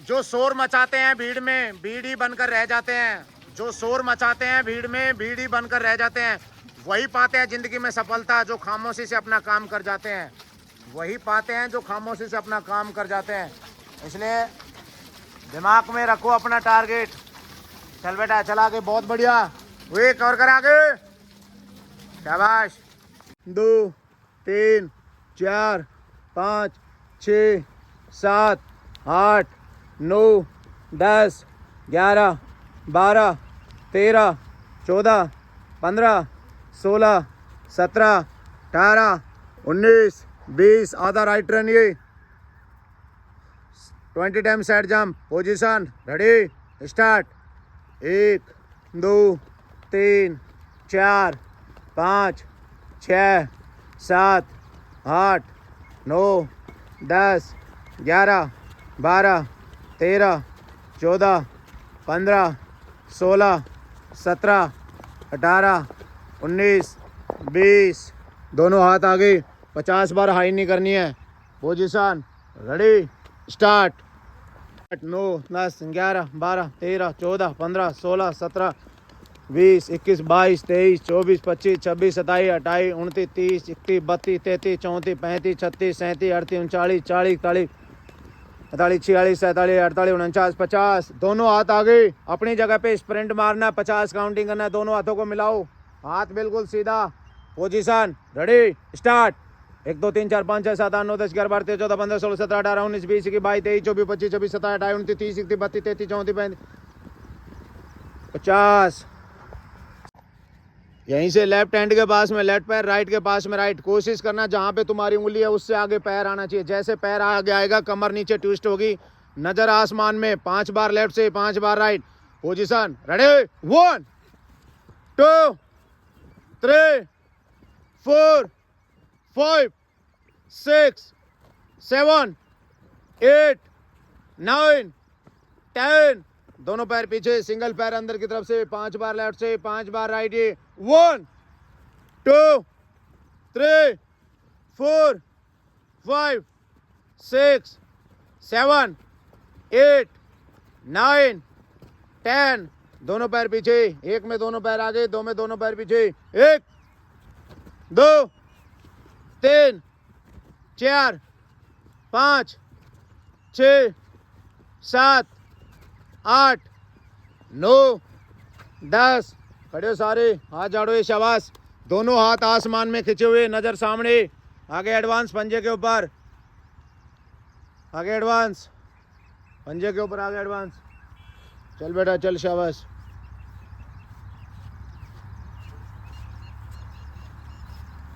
जो शोर मचाते हैं भीड़ में, भीड़ ही बनकर रह जाते हैं। जो शोर मचाते हैं भीड़ में, भीड़ ही बनकर रह जाते हैं। वही पाते हैं जिंदगी में सफलता जो खामोशी से अपना काम कर जाते हैं। वही पाते हैं जो खामोशी से अपना काम कर जाते हैं। इसलिए दिमाग में रखो अपना टारगेट। चल बेटा, चला आगे, बहुत बढ़िया। वे कवर कर आगे, शाबाश। 2 3 4 5 6 7 8 9 10 11 12 13 14 15 16 17 18 19 20। आधा राइट रन, ये 20 time side jump. Position ready start. 1 2 3 4 5 6 7 8 9 10 11 12 13 14 15 16 17 18 19 20। दोनों हाथ आगे। 50 बार हाई नहीं करनी है। Position ready start. 9 10 11 12 13 14 15 16 17 20 21 22 23 24 25 26 27 28 29 30 31 32 33 34 35 36 37 38 39 40 41 42 43 46 47 48 49 50। दोनों हाथ आगे। अपनी जगह पे स्प्रिंट मारना, 50 काउंटिंग करना है। दोनों हाथों को मिलाओ, हाथ बिल्कुल सीधा। Position ready start. 1 2 3 4 5 6 7 8 9 10 11 12 13 14 15 16 17 18 19 20 21 22 23 24 25 26 27 28 29 30 31 32 33 34 35 50। यहीं से लेफ्ट हैंड के पास में लेफ्ट पैर, राइट के पास में राइट। कोशिश करना जहां पे तुम्हारी उंगली है उससे आगे पैर आना चाहिए। जैसे पैर आगे आएगा कमर नीचे ट्विस्ट होगी, नजर आसमान में। 5 बार लेफ्ट से, 5 बार राइट। Position ready 1 2 3 4 5 6 7 8 9 10। दोनों पैर पीछे, सिंगल पैर अंदर की तरफ से। 5 बार लेफ्ट से, 5 बार राइट। 1 2 3 4 5 6 7 8 9 10। दोनों पैर पीछे। 1 में दोनों पैर आगे, 2 में दोनों पैर पीछे। 1 2 3 4 5 6 7 8 9 10। खड़े हो सारे, हाथ झाड़ो, ये शाबाश। दोनों हाथ आसमान में खिंचे हुए, नजर सामने। आगे एडवांस पंजे के ऊपर, आगे एडवांस पंजे के ऊपर, आगे एडवांस। चल बेटा चल, शाबाश।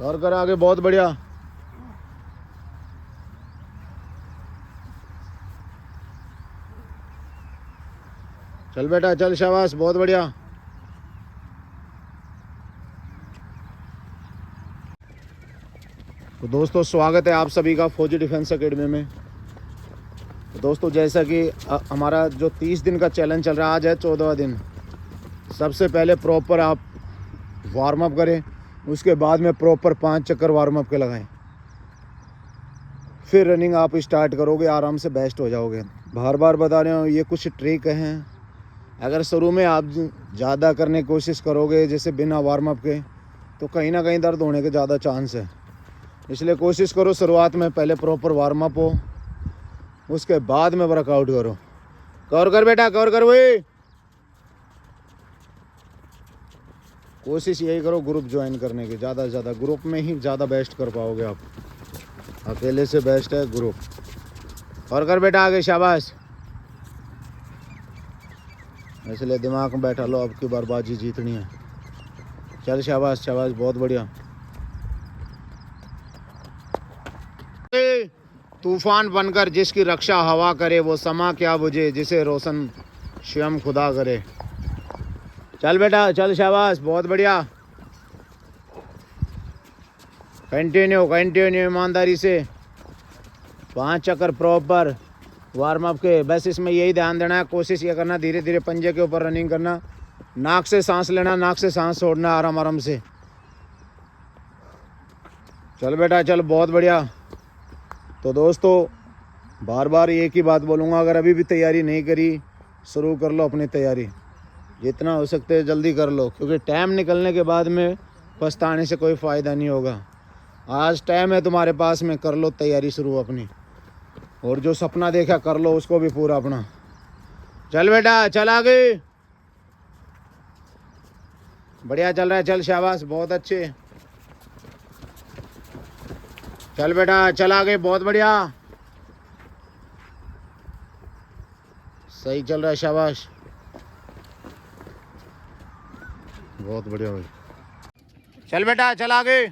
और कर आगे, बहुत बढ़िया। चल बेटा चल, शाबाश, बहुत बढ़िया। तो दोस्तों स्वागत है आप सभी का फौजी डिफेंस एकेडमी में। तो दोस्तों जैसा कि हमारा जो 30 दिन का चैलेंज चल रहा है, आज है 14वां दिन। सबसे पहले प्रॉपर आप वार्म अप करें, उसके बाद में प्रॉपर 5 चक्कर वार्म अप के लगाएं, फिर रनिंग आप स्टार्ट करोगे, आराम से बेस्ट हो जाओगे। बार बार बता रहे हो, ये कुछ ट्रिक हैं। अगर शुरू में आप ज़्यादा करने की कोशिश करोगे जैसे बिना वार्म अप के, तो कहीं ना कहीं दर्द होने के ज़्यादा चांस है। इसलिए कोशिश करो शुरुआत में पहले प्रॉपर वार्म अप हो, उसके बाद में वर्कआउट करो। कवर कर बेटा, कवर कर। वही कोशिश यही करो ग्रुप ज्वाइन करने की, ज़्यादा से ज़्यादा ग्रुप में ही ज़्यादा बेस्ट कर पाओगे आप। अकेले से बेस्ट है ग्रुप। कवर कर बेटा, आगे, शाबाश। इसलिए दिमाग में बैठा लो, अब की बार बाजी जीतनी है। चल शाबाश, शाबाश, बहुत बढ़िया। तूफान बनकर जिसकी रक्षा हवा करे, वो समा क्या बुझे जिसे रोशन स्वयं खुदा करे। चल बेटा चल, शाबाश, बहुत बढ़िया। कंटिन्यू कंटिन्यू ईमानदारी से। 5 चक्कर प्रॉपर वार्म अप के। बस इसमें यही ध्यान देना है, कोशिश ये करना धीरे धीरे पंजे के ऊपर रनिंग करना, नाक से सांस लेना, नाक से सांस छोड़ना, आराम आराम से। चल बेटा चल, बहुत बढ़िया। तो दोस्तों बार बार एक ही बात बोलूँगा, अगर अभी भी तैयारी नहीं करी, शुरू कर लो अपनी तैयारी। जितना हो सकता है जल्दी कर लो, क्योंकि टाइम निकलने के बाद में पछताने से कोई फ़ायदा नहीं होगा। आज टाइम है तुम्हारे पास में, कर लो तैयारी शुरू अपनी, और जो सपना देखा कर लो उसको भी पूरा अपना। चल बेटा, चल आगे। बढ़िया चल रहा है, चल शाबाश, बहुत अच्छे। चल बेटा, चल आगे, बहुत बढ़िया, सही चल रहा है, शाबाश, बहुत बढ़िया भाई। चल बेटा, चल आगे,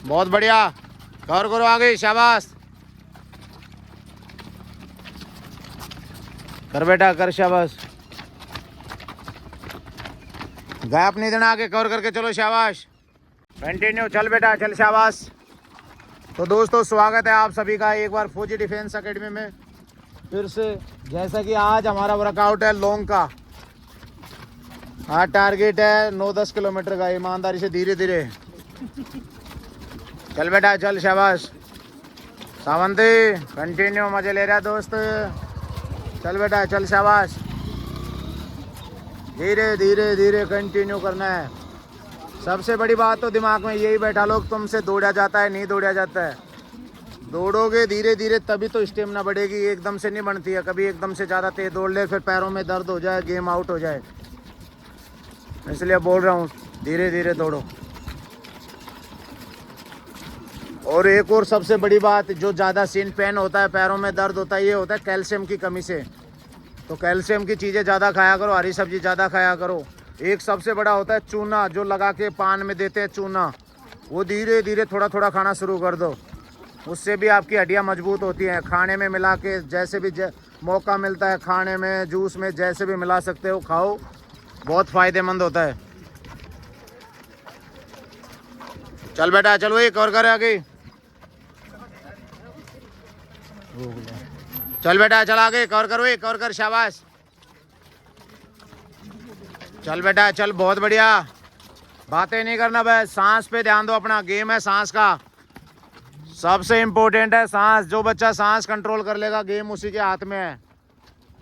बहुत बढ़िया, कवर करो आगे, शाबाश, कर बेटा कर, शाबाश, गैप नहीं देना, आगे कवर करके चलो, शाबाश, कंटिन्यू, चल बेटा चल, शाबाश। तो दोस्तों स्वागत है आप सभी का एक बार फौजी डिफेंस एकेडमी में फिर से। जैसा कि आज हमारा वर्कआउट है लॉन्ग का। आज टारगेट है 9-10 किलोमीटर का, ईमानदारी से धीरे धीरे। चल बेटा चल, शाबाश, सावंती कंटिन्यू, मजे ले रहा है दोस्त। चल बेटा चल, शाबाश, धीरे धीरे धीरे कंटिन्यू करना है। सबसे बड़ी बात तो दिमाग में यही बैठा लो, तुमसे दौड़ा जाता है नहीं दौड़ा जाता है। दौड़ोगे धीरे धीरे तभी तो स्टेमिना बढ़ेगी, एकदम से नहीं बनती है। कभी एकदम से ज़्यादा तेज दौड़ ले, फिर पैरों में दर्द हो जाए, गेम आउट हो जाए। इसलिए बोल रहा हूँ धीरे धीरे दौड़ो। और एक और सबसे बड़ी बात, जो ज़्यादा सीन पेन होता है, पैरों में दर्द होता है, ये होता है कैल्शियम की कमी से। तो कैल्शियम की चीज़ें ज़्यादा खाया करो, हरी सब्जी ज़्यादा खाया करो। एक सबसे बड़ा होता है चूना, जो लगा के पान में देते हैं चूना, वो धीरे धीरे थोड़ा थोड़ा खाना शुरू कर दो। उससे भी आपकी हड्डियाँ मजबूत होती हैं। खाने में मिला के जैसे भी मौका मिलता है, खाने में, जूस में, जैसे भी मिला सकते हो खाओ, बहुत फ़ायदेमंद होता है। चल बेटा चलो, एक और कर आगे। चल बेटा चल आगे, कवर करो, एक और कर, शाबाश, चल बेटा चल, बहुत बढ़िया। बातें नहीं करना बस, सांस पे ध्यान दो अपना, गेम है सांस का, सबसे इम्पोर्टेंट है सांस। जो बच्चा सांस कंट्रोल कर लेगा, गेम उसी के हाथ में है।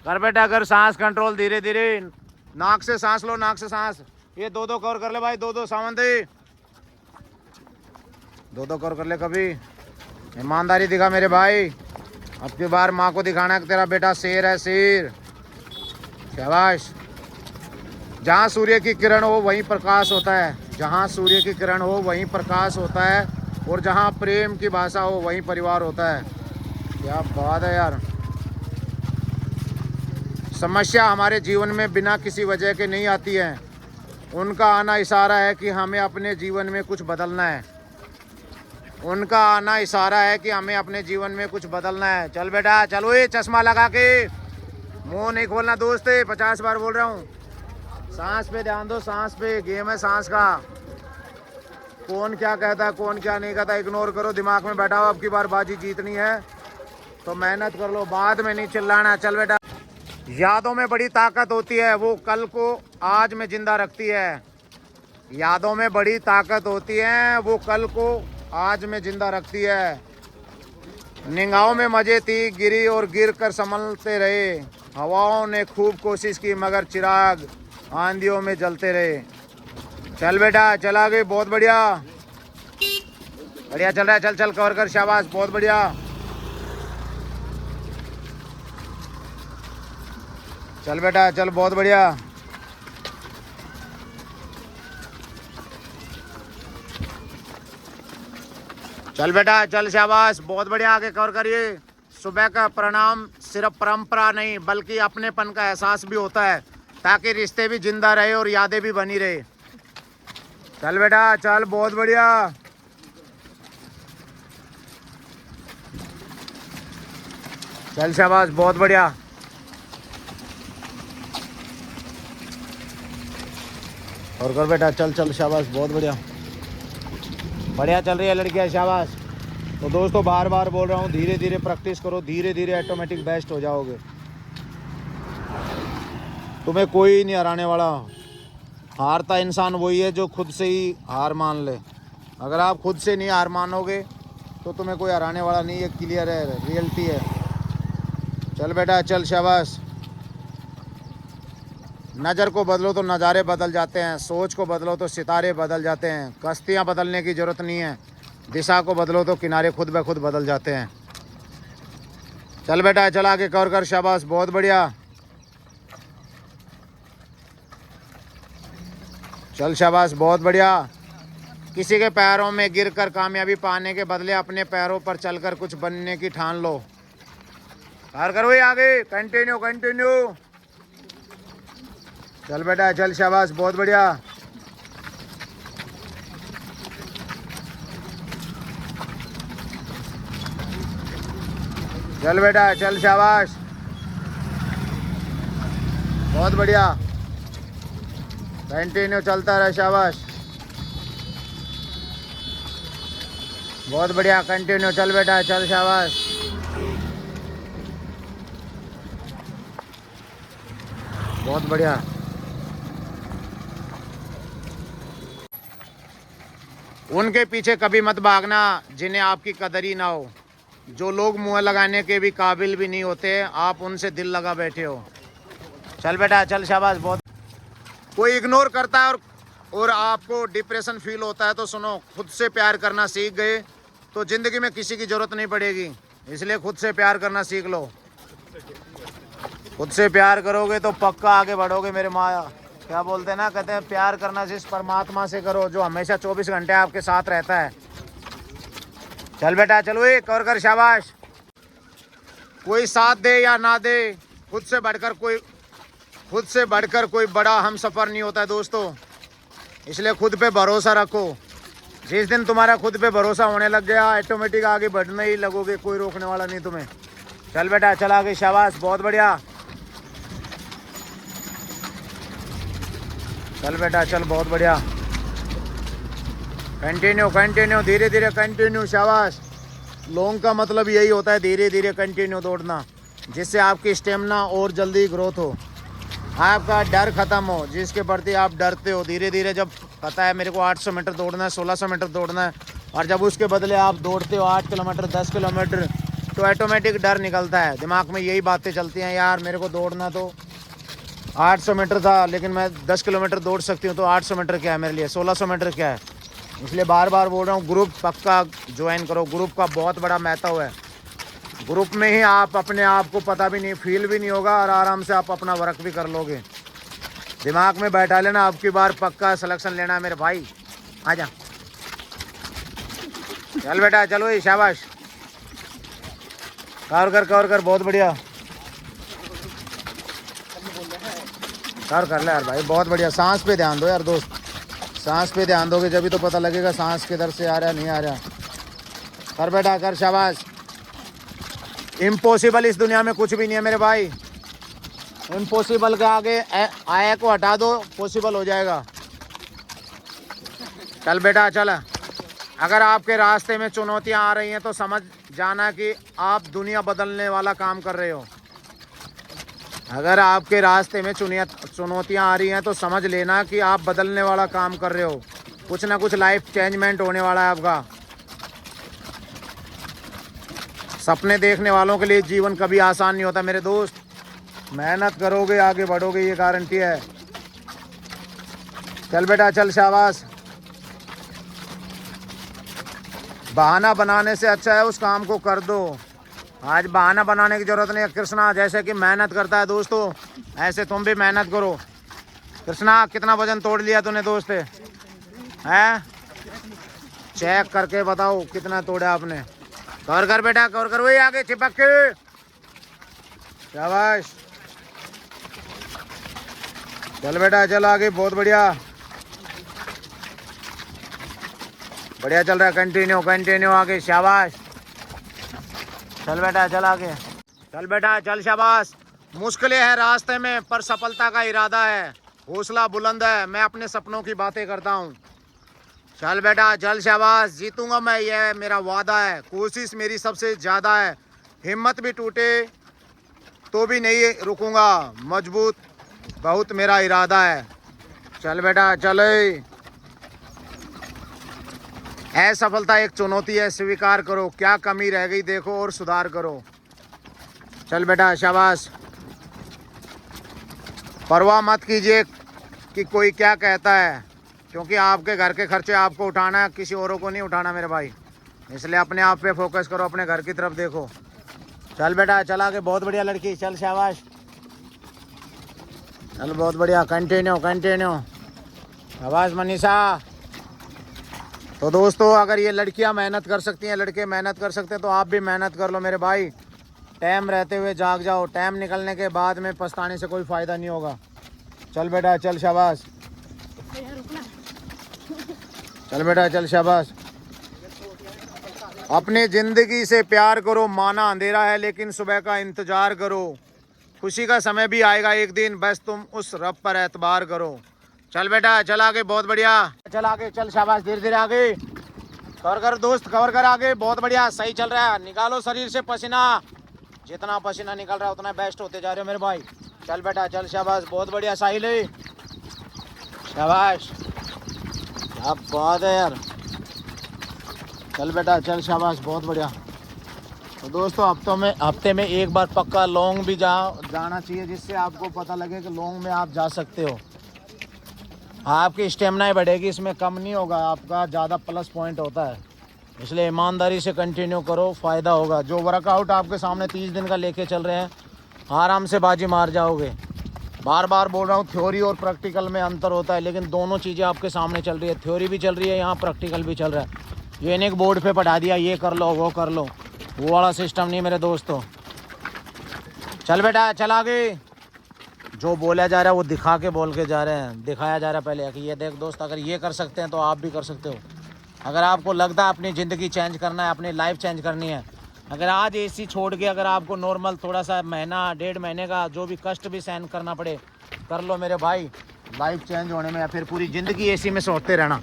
कर बेटा कर, सांस कंट्रोल, धीरे धीरे नाक से सांस लो, नाक से सांस। ये दो कवर कर ले भाई, दो सावंती, दो कवर कर ले। कभी ईमानदारी दिखा मेरे भाई, अब की बार माँ को दिखाना है कि तेरा बेटा शेर है, शेर, शाबाश। जहाँ सूर्य की किरण हो वहीं प्रकाश होता है, जहाँ सूर्य की किरण हो वहीं प्रकाश होता है, और जहाँ प्रेम की भाषा हो वहीं परिवार होता है। क्या बात है यार। समस्या हमारे जीवन में बिना किसी वजह के नहीं आती है, उनका आना इशारा है कि हमें अपने जीवन में कुछ बदलना है। उनका आना इशारा है कि हमें अपने जीवन में कुछ बदलना है। चल बेटा चलो, ये चश्मा लगा के मुंह नहीं खोलना दोस्त, 50 बार बोल रहा हूँ। सांस पे ध्यान दो, सांस पे, गेम है सांस का। कौन क्या कहता है, कौन क्या नहीं कहता, इग्नोर करो, दिमाग में बैठा हो। अब की बार बाजी जीतनी है तो मेहनत कर लो, बाद में नहीं चिल्लाना। चल बेटा, यादों में बड़ी ताकत होती है, वो कल को आज में जिंदा रखती है। यादों में बड़ी ताकत होती है, वो कल को आज में जिंदा रखती है। निगाहों में मजे थी, गिरी और गिर कर संभलते रहे। हवाओं ने खूब कोशिश की, मगर चिराग आंधियों में जलते रहे। चल बेटा चल आगे, बहुत बढ़िया, बढ़िया चल रहा है। चल चल, कवर कर, शाबाश, बहुत बढ़िया। चल बेटा चल, बहुत बढ़िया। चल बेटा चल, शाबाश, बहुत बढ़िया, आगे कवर करिए। सुबह का प्रणाम सिर्फ परंपरा नहीं, बल्कि अपनेपन का एहसास भी होता है, ताकि रिश्ते भी जिंदा रहे और यादें भी बनी रहे। चल बेटा चल, बहुत बढ़िया। चल शाबाश, बहुत बढ़िया। और कर बेटा, चल चल, शाबाश, बहुत बढ़िया, बढ़िया चल रही है लड़कियां, शाबाश। तो दोस्तों बार बार बोल रहा हूँ, धीरे धीरे प्रैक्टिस करो, धीरे धीरे ऑटोमेटिक बेस्ट हो जाओगे। तुम्हें कोई नहीं हराने वाला। हारता इंसान वही है जो खुद से ही हार मान ले। अगर आप खुद से नहीं हार मानोगे तो तुम्हें कोई हराने वाला नहीं है। क्लियर है, रियलिटी है। चल बेटा चल, शाबाश। नज़र को बदलो तो नज़ारे बदल जाते हैं, सोच को बदलो तो सितारे बदल जाते हैं। कश्तियाँ बदलने की ज़रूरत नहीं है, दिशा को बदलो तो किनारे खुद ब खुद बदल जाते हैं। चल बेटा चल, आगे कवर कर, शाबाश, बहुत बढ़िया। चल शाबाश, बहुत बढ़िया। किसी के पैरों में गिरकर कामयाबी पाने के बदले अपने पैरों पर चलकर कुछ बनने की ठान लो। कवर कर भाई, आगे कंटिन्यू कंटिन्यू। चल बेटा चल, शाबाश, बहुत बढ़िया। चल बेटा चल, शाबाश, बहुत बढ़िया। कंटिन्यू चलता रहे, शाबाश, बहुत बढ़िया। कंटिन्यू चल बेटा चल, शाबाश, बहुत बढ़िया। उनके पीछे कभी मत भागना जिन्हें आपकी कदर ही ना हो। जो लोग मुँह लगाने के भी काबिल भी नहीं होते, आप उनसे दिल लगा बैठे हो। चल बेटा चल, शाबाश, बहुत। कोई इग्नोर करता है और आपको डिप्रेशन फील होता है तो सुनो, खुद से प्यार करना सीख गए तो ज़िंदगी में किसी की ज़रूरत नहीं पड़ेगी। इसलिए खुद से प्यार करना सीख लो। खुद से प्यार करोगे तो पक्का आगे बढ़ोगे मेरे माया। क्या बोलते हैं ना, कहते हैं प्यार करना जिस परमात्मा से करो जो हमेशा 24 घंटे आपके साथ रहता है। चल बेटा चलो, ये कवर कर, शाबाश। कोई साथ दे या ना दे, खुद से बढ़कर कोई बड़ा हम सफ़र नहीं होता है दोस्तों। इसलिए खुद पे भरोसा रखो। जिस दिन तुम्हारा खुद पे भरोसा होने लग गया, ऑटोमेटिक आगे बढ़ने ही लगोगे, कोई रोकने वाला नहीं तुम्हें। चल बेटा चल, आगे, शाबाश, बहुत बढ़िया। चल बेटा चल, बहुत बढ़िया। कंटिन्यू कंटिन्यू, धीरे धीरे कंटिन्यू, शाबाश। लॉन्ग का मतलब यही होता है, धीरे धीरे कंटिन्यू दौड़ना, जिससे आपकी स्टेमिना और जल्दी ग्रोथ हो, आपका डर ख़त्म हो, जिसके प्रति आप डरते हो। धीरे धीरे जब पता है मेरे को 800 मीटर दौड़ना है, 1600 मीटर दौड़ना है, और जब उसके बदले आप दौड़ते हो 8 किलोमीटर, 10 किलोमीटर, तो ऑटोमेटिक डर निकलता है। दिमाग में यही बातें चलती हैं, यार मेरे को दौड़ना तो 800 मीटर था, लेकिन मैं 10 किलोमीटर दौड़ सकती हूँ, तो 800 मीटर क्या है मेरे लिए, 1600 मीटर क्या है। इसलिए बार बार बोल रहा हूँ, ग्रुप पक्का ज्वाइन करो। ग्रुप का बहुत बड़ा महत्व है। ग्रुप में ही आप अपने आप को पता भी नहीं, फील भी नहीं होगा, और आराम से आप अपना वर्क भी कर लोगे। दिमाग में बैठा लेना, अब की बार पक्का सिलेक्शन लेना है मेरे भाई। आजा, चल बेटा चलो, ये शाबाश, कवर कर, बहुत बढ़िया। कवर कर ले यार भाई, बहुत बढ़िया। सांस पे ध्यान दो यार दोस्त, सांस पे ध्यान दोगे जब भी तो पता लगेगा सांस किधर से आ रहा है, नहीं आ रहा। कर बेटा कर, शाबाश। इम्पॉसिबल इस दुनिया में कुछ भी नहीं है मेरे भाई। इम्पॉसिबल के आगे आया को हटा दो, पॉसिबल हो जाएगा। चल बेटा चल। अगर आपके रास्ते में चुनौतियां आ रही हैं तो समझ जाना कि आप दुनिया बदलने वाला काम कर रहे हो। अगर आपके रास्ते में चुनौतियां आ रही हैं तो समझ लेना कि आप बदलने वाला काम कर रहे हो। कुछ ना कुछ लाइफ चेंजमेंट होने वाला है आपका। सपने देखने वालों के लिए जीवन कभी आसान नहीं होता मेरे दोस्त। मेहनत करोगे आगे बढ़ोगे, ये गारंटी है। चल बेटा चल, शाबाश। बहाना बनाने से अच्छा है उस काम को कर दो। आज बहाना बनाने की जरूरत नहीं है। कृष्णा जैसे कि मेहनत करता है दोस्तों, ऐसे तुम भी मेहनत करो। कृष्णा कितना वजन तोड़ लिया तूने दोस्त है? चेक करके बताओ कितना तोड़ा आपने। कवर कर बेटा, कवर कर, वही आगे चिपक के, शाबाश। चल बेटा चल आगे, बहुत बढ़िया, बढ़िया चल रहा है। कंटिन्यू कंटिन्यू आगे, शाबाश। चल बेटा चल आगे, चल बेटा चल, शाबाश। मुश्किलें हैं रास्ते में पर सफलता का इरादा है। हौसला बुलंद है, मैं अपने सपनों की बातें करता हूँ। चल बेटा चल, शाबाश। जीतूंगा मैं, ये मेरा वादा है। कोशिश मेरी सबसे ज़्यादा है। हिम्मत भी टूटे तो भी नहीं रुकूंगा, मजबूत बहुत मेरा इरादा है। चल बेटा चल, असफलता एक चुनौती है, स्वीकार करो। क्या कमी रह गई देखो और सुधार करो। चल बेटा शाबाश। परवाह मत कीजिए कि कोई क्या कहता है, क्योंकि आपके घर के खर्चे आपको उठाना है, किसी औरों को नहीं उठाना मेरे भाई। इसलिए अपने आप पे फोकस करो, अपने घर की तरफ देखो। चल बेटा चला के, बहुत बढ़िया लड़की, चल शाबाश। चल बहुत बढ़िया, कंटिन्यू कंटिन्यू। शाबाश मनीषा। तो दोस्तों अगर ये लड़कियां मेहनत कर सकती हैं, लड़के मेहनत कर सकते हैं, तो आप भी मेहनत कर लो मेरे भाई। टाइम रहते हुए जाग जाओ, टाइम निकलने के बाद में पछताने से कोई फ़ायदा नहीं होगा। चल बेटा चल शाबाश। चल बेटा चल शाबाश। अपनी ज़िंदगी से प्यार करो, माना अंधेरा है लेकिन सुबह का इंतज़ार करो। खुशी का समय भी आएगा एक दिन, बस तुम उस रब पर एतबार करो। चल बेटा चल आगे, बहुत बढ़िया। चल आगे चल शाबाश, धीरे धीरे आगे। कवर कर दोस्त, कवर कर आगे, बहुत बढ़िया, सही चल रहा है। निकालो शरीर से पसीना, जितना पसीना निकल रहा है उतना बेस्ट होते जा रहे हो मेरे भाई। चल बेटा चल शाबाश, बहुत बढ़िया साहिल, शाबाश। क्या बात है यार। चल बेटा चल शाबाश, बहुत बढ़िया। तो दोस्तों हफ्ते में एक बार पक्का लॉन्ग भी जाना चाहिए, जिससे आपको पता लगे कि लॉन्ग में आप जा सकते हो। आपकी स्टेमिना बढ़ेगी, इसमें कम नहीं होगा, आपका ज़्यादा प्लस पॉइंट होता है। इसलिए ईमानदारी से कंटिन्यू करो, फ़ायदा होगा। जो वर्कआउट आपके सामने 30 दिन का लेके चल रहे हैं, आराम से बाजी मार जाओगे। बार बार बोल रहा हूँ, थ्योरी और प्रैक्टिकल में अंतर होता है, लेकिन दोनों चीज़ें आपके सामने चल रही है। थ्योरी भी चल रही है, यहाँ प्रैक्टिकल भी चल रहा है। ये नहीं बोर्ड पे पढ़ा दिया, ये कर लो वो कर लो, वो वाला सिस्टम नहीं मेरे दोस्तों। चल बेटा चल आगे। जो बोला जा रहा है वो दिखा के बोल के जा रहे हैं, दिखाया जा रहा है पहले कि ये देख दोस्त, अगर ये कर सकते हैं तो आप भी कर सकते हो। अगर आपको लगता है अपनी ज़िंदगी चेंज करना है, अपनी लाइफ चेंज करनी है, अगर आज एसी छोड़ के अगर आपको नॉर्मल थोड़ा सा महीना 1.5 महीने का जो भी कष्ट भी सहन करना पड़े, कर लो मेरे भाई। लाइफ चेंज होने में, या फिर पूरी ज़िंदगी एसी में सोते रहना,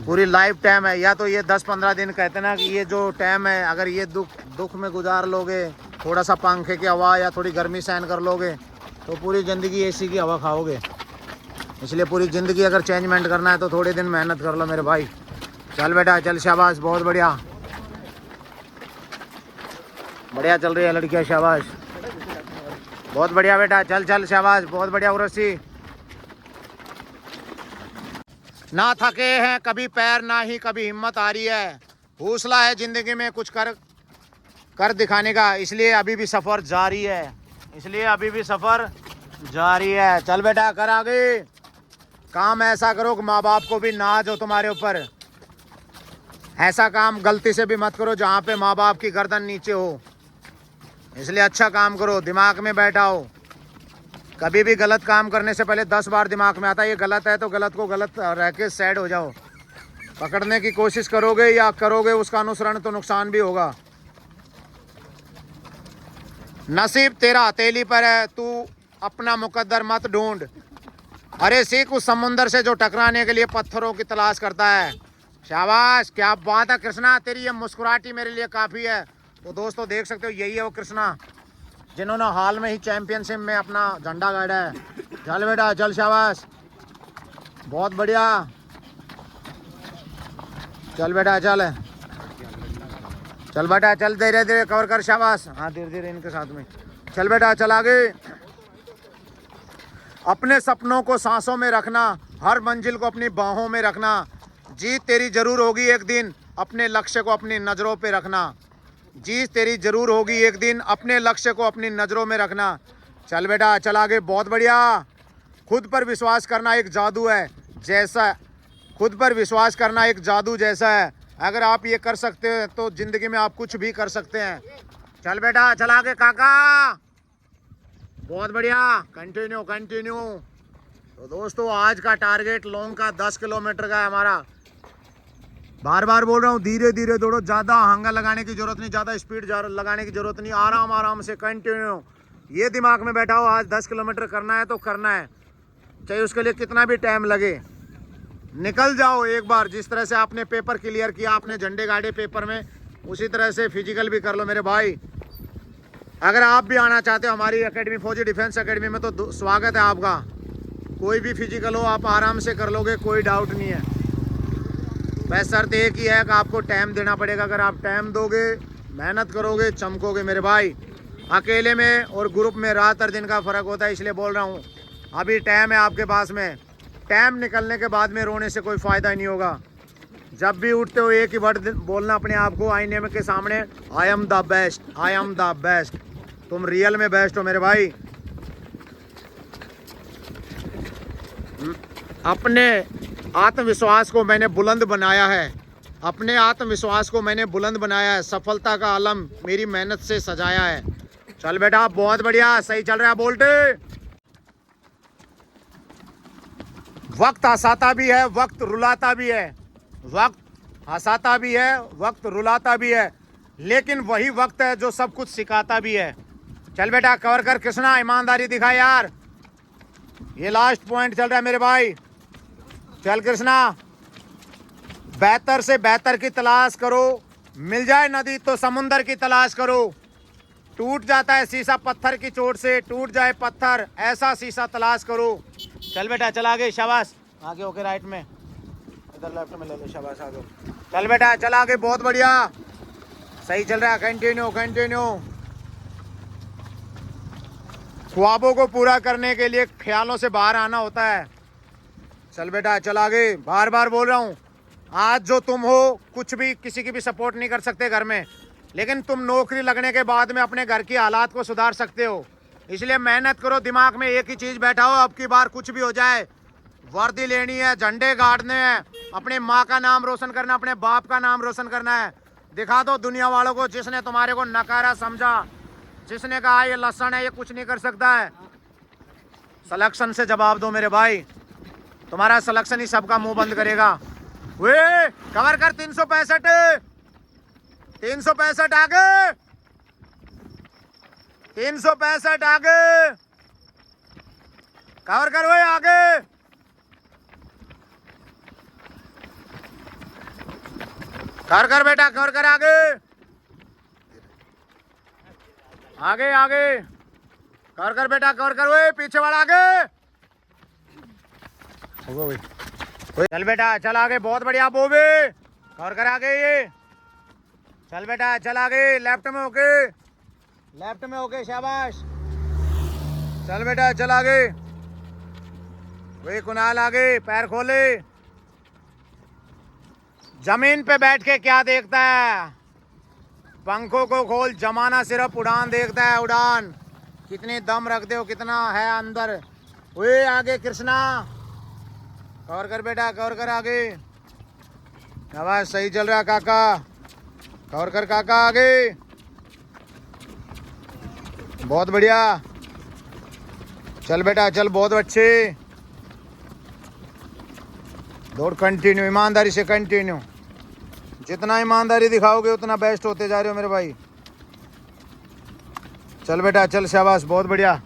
पूरी लाइफ टाइम है। या तो ये 10-15 दिन कहते ना कि ये जो टाइम है, अगर ये दुख में गुजार लोगे, थोड़ा सा पंखे की हवा या थोड़ी गर्मी सहन कर लोगे, तो पूरी ज़िंदगी एसी की हवा खाओगे। इसलिए पूरी ज़िंदगी अगर चेंजमेंट करना है तो थोड़े दिन मेहनत कर लो मेरे भाई। चल बेटा चल शाबाश, बहुत बढ़िया, बढ़िया चल रही है लड़कियाँ, शाबाश, बहुत बढ़िया बेटा। चल चल शाबाश, बहुत बढ़िया उर्वशी। ना थके हैं कभी पैर, ना ही कभी हिम्मत आ रही है। हौसला है ज़िंदगी में कुछ कर दिखाने का, इसलिए अभी भी सफ़र जारी है, इसलिए अभी भी सफ़र जारी है। चल बेटा कर आगे। काम ऐसा करो कि माँ बाप को भी नाज हो तुम्हारे ऊपर। ऐसा काम गलती से भी मत करो जहाँ पे माँ बाप की गर्दन नीचे हो। इसलिए अच्छा काम करो, दिमाग में बैठा हो। कभी भी गलत काम करने से पहले 10 बार दिमाग में आता है ये गलत है, तो गलत को गलत रह के साइड हो जाओ। पकड़ने की कोशिश करोगे या करोगे उसका अनुसरण तो नुकसान भी होगा। नसीब तेरा हथेली पर है, तू अपना मुकद्दर मत ढूंढ। अरे सीख उस समुंदर से जो टकराने के लिए पत्थरों की तलाश करता है। शाबाश, क्या बात है कृष्णा, तेरी ये मुस्कुराहट मेरे लिए काफ़ी है। तो दोस्तों देख सकते हो, यही है वो कृष्णा जिन्होंने हाल में ही चैंपियनशिप में अपना झंडा गाड़ा है। चल बेटा चल शाबाश, बहुत बढ़िया। चल बेटा चल, चल बेटा चल, धीरे धीरे कवर कर, शाबाश। हाँ धीरे धीरे इनके साथ में। चल बेटा चल आगे। अपने सपनों को सांसों में रखना, हर मंजिल को अपनी बाहों में रखना। जीत तेरी जरूर होगी एक दिन, अपने लक्ष्य को अपनी नज़रों पे रखना। जीत तेरी जरूर होगी एक दिन, अपने लक्ष्य को अपनी नज़रों में रखना। चल बेटा चल आगे, बहुत बढ़िया। खुद पर विश्वास करना एक जादू है जैसा, खुद पर विश्वास करना एक जादू जैसा है। अगर आप ये कर सकते हैं तो ज़िंदगी में आप कुछ भी कर सकते हैं। चल बेटा चल आगे काका, बहुत बढ़िया, कंटिन्यू कंटिन्यू। तो दोस्तों आज का टारगेट लॉन्ग का 10 किलोमीटर का है हमारा। बार बार बोल रहा हूँ, धीरे धीरे दौड़ो, ज़्यादा हंगा लगाने की ज़रूरत नहीं, ज़्यादा स्पीड लगाने की ज़रूरत नहीं, आराम आराम से कंटिन्यू। ये दिमाग में बैठा हो आज 10 किलोमीटर करना है तो करना है, चाहे उसके लिए कितना भी टाइम लगे। निकल जाओ एक बार। जिस तरह से आपने पेपर क्लियर किया, आपने झंडे गाड़े पेपर में, उसी तरह से फिजिकल भी कर लो मेरे भाई। अगर आप भी आना चाहते हो हमारी एकेडमी, फौजी डिफेंस एकेडमी में, तो स्वागत है आपका। कोई भी फिजिकल हो आप आराम से कर लोगे, कोई डाउट नहीं है। बस शर्त एक ही है कि आपको टाइम देना पड़ेगा। अगर आप टाइम दोगे, मेहनत करोगे, चमकोगे मेरे भाई। अकेले में और ग्रुप में रात और दिन का फ़र्क होता है, इसलिए बोल रहा हूँ अभी टाइम है आपके पास में। टाइम निकलने के बाद में रोने से कोई फ़ायदा ही नहीं होगा। जब भी उठते हो एक ही वर्ड बोलना अपने आप को आईने में के सामने, I am the best, I am the best. तुम रियल में बेस्ट हो मेरे भाई। अपने आत्मविश्वास को मैंने बुलंद बनाया है, अपने आत्मविश्वास को मैंने बुलंद बनाया है। सफलता का आलम मेरी मेहनत से सजाया है। चल बेटा बहुत बढ़िया, सही चल रहा है बोल्ट। वक्त हंसाता भी है, वक्त रुलाता भी है। वक्त हंसाता भी है, वक्त रुलाता भी है, लेकिन वही वक्त है जो सब कुछ सिखाता भी है। चल बेटा कवर कर कृष्णा, ईमानदारी दिखा यार। ये लास्ट पॉइंट चल रहा है मेरे भाई। चल कृष्णा, बेहतर से बेहतर की तलाश करो। मिल जाए नदी तो समुंदर की तलाश करो। टूट जाता है शीशा पत्थर की चोट से, टूट जाए पत्थर ऐसा शीशा तलाश करो। चल बेटा चल आगे, शाबाश। आगे होके राइट में, इधर लेफ्ट में ले लो, शाबाश आगे। चल बेटा चल आगे, बहुत बढ़िया, सही चल रहा है। Continue continue. ख्वाबों को पूरा करने के लिए ख्यालों से बाहर आना होता है। चल बेटा चल आगे, बार बार बोल रहा हूँ। आज जो तुम हो, कुछ भी किसी की भी सपोर्ट नहीं कर सकते घर में, लेकिन तुम नौकरी लगने के बाद में अपने घर की हालात को सुधार सकते हो। इसलिए मेहनत करो, दिमाग में एक ही चीज़ बैठा हो, अब की बार कुछ भी हो जाए वर्दी लेनी है, झंडे गाड़ने हैं, अपने माँ का नाम रोशन करना, अपने बाप का नाम रोशन करना है। दिखा दो दुनिया वालों को, जिसने तुम्हारे को नकारा समझा, जिसने कहा ये लसन है, ये कुछ नहीं कर सकता है। सिलेक्शन से जवाब दो मेरे भाई, तुम्हारा सिलेक्शन ही सबका मुंह बंद करेगा। वे कवर कर 365, 365 आगे, 365 आगे, कवर कर वो आगे। कवर कर बेटा, कवर कर आगे, आगे आगे, कवर कर बेटा, कवर कर वो पीछे वाला आगे। चल बेटा चल आगे, बहुत बढ़िया बोबे, कवर कर आगे ये। चल बेटा चल आगे, लेफ्ट में होके, लेफ्ट में होके, शाबाश। चल बेटा चल आगे, वही कुणाल आगे, पैर खोले। जमीन पे बैठ के क्या देखता है, पंखों को खोल, जमाना सिर्फ उड़ान देखता है, उड़ान। कितनी दम रखते हो, कितना है अंदर। वही आगे कृष्णा, कवर कर बेटा, कवर कर आगे, आवाज सही चल रहा काका, कवर कर काका आगे, बहुत बढ़िया। चल बेटा चल, बहुत अच्छे, दौड़ कंटिन्यू, ईमानदारी से कंटिन्यू। जितना ईमानदारी दिखाओगे उतना बेस्ट होते जा रहे हो मेरे भाई। चल बेटा चल, शाबाश, बहुत बढ़िया।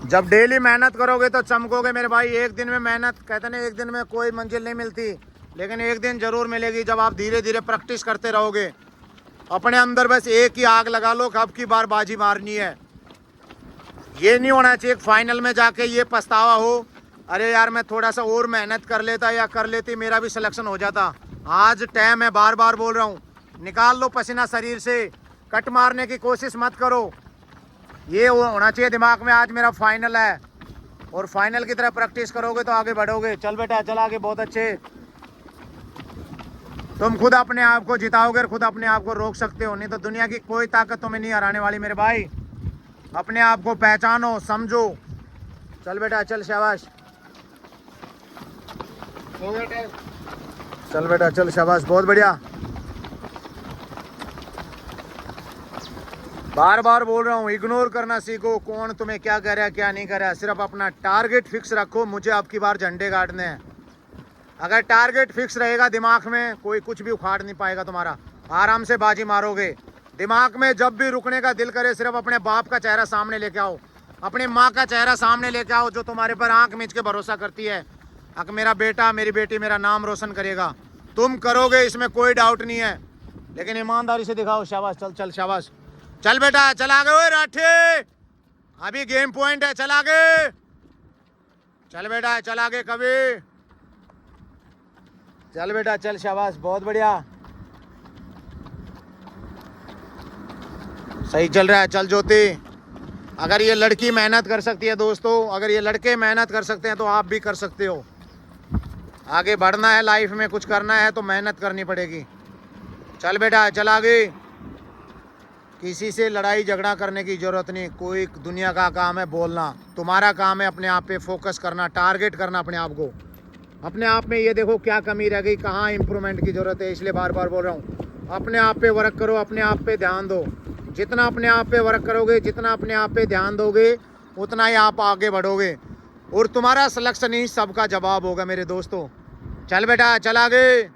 जब डेली मेहनत करोगे तो चमकोगे मेरे भाई। एक दिन में मेहनत, कहते ना एक दिन में कोई मंजिल नहीं मिलती, लेकिन एक दिन जरूर मिलेगी जब आप धीरे धीरे प्रैक्टिस करते रहोगे। अपने अंदर बस एक ही आग लगा लो, कब की बार बाजी मारनी है। ये नहीं होना चाहिए फाइनल में जाके ये पछतावा हो, अरे यार मैं थोड़ा सा और मेहनत कर लेता या कर लेती, मेरा भी सिलेक्शन हो जाता। आज टाइम है, बार बार बोल रहा हूँ, निकाल लो पसीना शरीर से, कट मारने की कोशिश मत करो। ये होना चाहिए दिमाग में, आज मेरा फाइनल है, और फाइनल की तरह प्रैक्टिस करोगे तो आगे बढ़ोगे। चल बेटा चल आगे, बहुत अच्छे। तुम खुद अपने आप को जिताओगे और खुद अपने आप को रोक सकते हो, नहीं तो दुनिया की कोई ताकत तुम्हें नहीं हराने वाली मेरे भाई। अपने आप को पहचानो, समझो। चल बेटा चल, शाबाश। चल बेटा चल, शाबाश, बहुत बढ़िया। बार बार बोल रहा हूँ, इग्नोर करना सीखो, कौन तुम्हें क्या कह रहा है क्या नहीं कर रहा है। सिर्फ अपना टारगेट फिक्स रखो, मुझे अब की बार झंडे गाड़ने हैं। अगर टारगेट फिक्स रहेगा दिमाग में, कोई कुछ भी उखाड़ नहीं पाएगा तुम्हारा, आराम से बाजी मारोगे। दिमाग में जब भी रुकने का दिल करे, सिर्फ अपने बाप का चेहरा सामने लेके आओ, अपनी माँ का चेहरा सामने लेके आओ, जो तुम्हारे पर आंख मीच के भरोसा करती है कि मेरा बेटा मेरी बेटी मेरा नाम रोशन करेगा। तुम करोगे, इसमें कोई डाउट नहीं है, लेकिन ईमानदारी से दिखाओ। शाबाश, चल चल, शाबाश। चल बेटा चल आगे, ओए राठे, अभी गेम पॉइंट है, चल आगे। चल बेटा, चल आगे कभी, चल बेटा चल, शाबाश, बहुत बढ़िया, सही चल रहा है। चल ज्योति, अगर ये लड़की मेहनत कर सकती है दोस्तों, अगर ये लड़के मेहनत कर सकते हैं तो आप भी कर सकते हो। आगे बढ़ना है लाइफ में, कुछ करना है तो मेहनत करनी पड़ेगी। चल बेटा चल आगे, किसी से लड़ाई झगड़ा करने की ज़रूरत नहीं। कोई दुनिया का काम है बोलना, तुम्हारा काम है अपने आप पे फोकस करना, टारगेट करना अपने आप को। अपने आप में ये देखो क्या कमी रह गई, कहाँ इम्प्रूवमेंट की ज़रूरत है, इसलिए बार बार बोल रहा हूँ। अपने आप पे वर्क करो, अपने आप पे ध्यान दो। जितना अपने आप पे वर्क करोगे, जितना अपने आप पे ध्यान दोगे, उतना ही आप आगे बढ़ोगे। और तुम्हारा सिलेक्शन ही सबका जवाब होगा मेरे दोस्तों। चल बेटा चल आगे,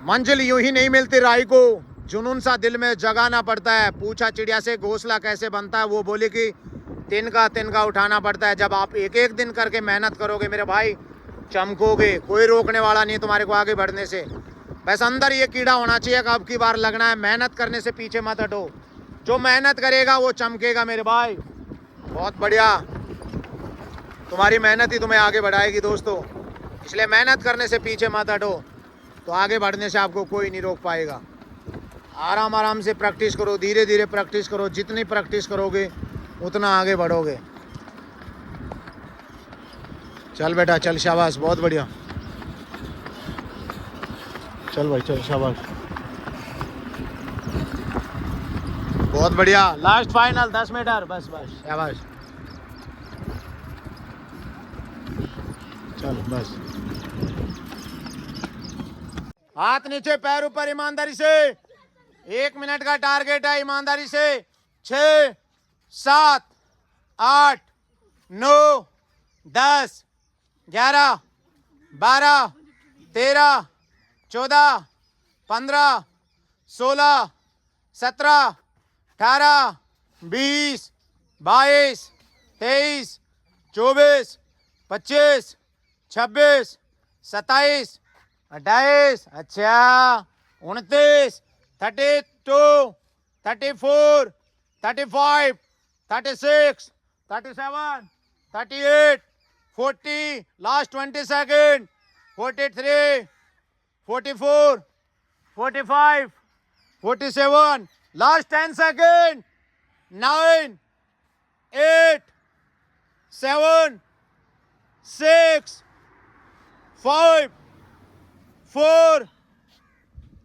मंजिल यूं ही नहीं मिलती राही को, जुनून सा दिल में जगाना पड़ता है। पूछा चिड़िया से घोंसला कैसे बनता है, वो बोली कि तिनका उठाना पड़ता है। जब आप एक एक दिन करके मेहनत करोगे मेरे भाई, चमकोगे, कोई रोकने वाला नहीं तुम्हारे को आगे बढ़ने से। बस अंदर ये कीड़ा होना चाहिए कि अब की बार लगना है, मेहनत करने से पीछे मत हटो। जो मेहनत करेगा वो चमकेगा मेरे भाई। बहुत बढ़िया, तुम्हारी मेहनत ही तुम्हें आगे बढ़ाएगी दोस्तों, इसलिए मेहनत करने से पीछे मत हटो, तो आगे बढ़ने से आपको कोई नहीं रोक पाएगा। आराम आराम से प्रैक्टिस करो, धीरे धीरे प्रैक्टिस करो, जितनी प्रैक्टिस करोगे उतना आगे बढ़ोगे। चल बेटा चल, शाबाश, बहुत बढ़िया, चल भाई चल, शाबाश, बहुत बढ़िया। लास्ट फाइनल 10 मीटर, बस बस, शाबाश, चल बस। हाथ नीचे, पैर ऊपर, ईमानदारी से। 1 मिनट का टारगेट है, ईमानदारी से। 6 7 8 9 10 11 12 13 14 15 16 17 18 20 22 23 24 25 26 27 28, अच्छा, 29 32 34 35 36 37 38 40, last 20 second, 43 44 45 47, last 10 second, 9 8 7 6 5 4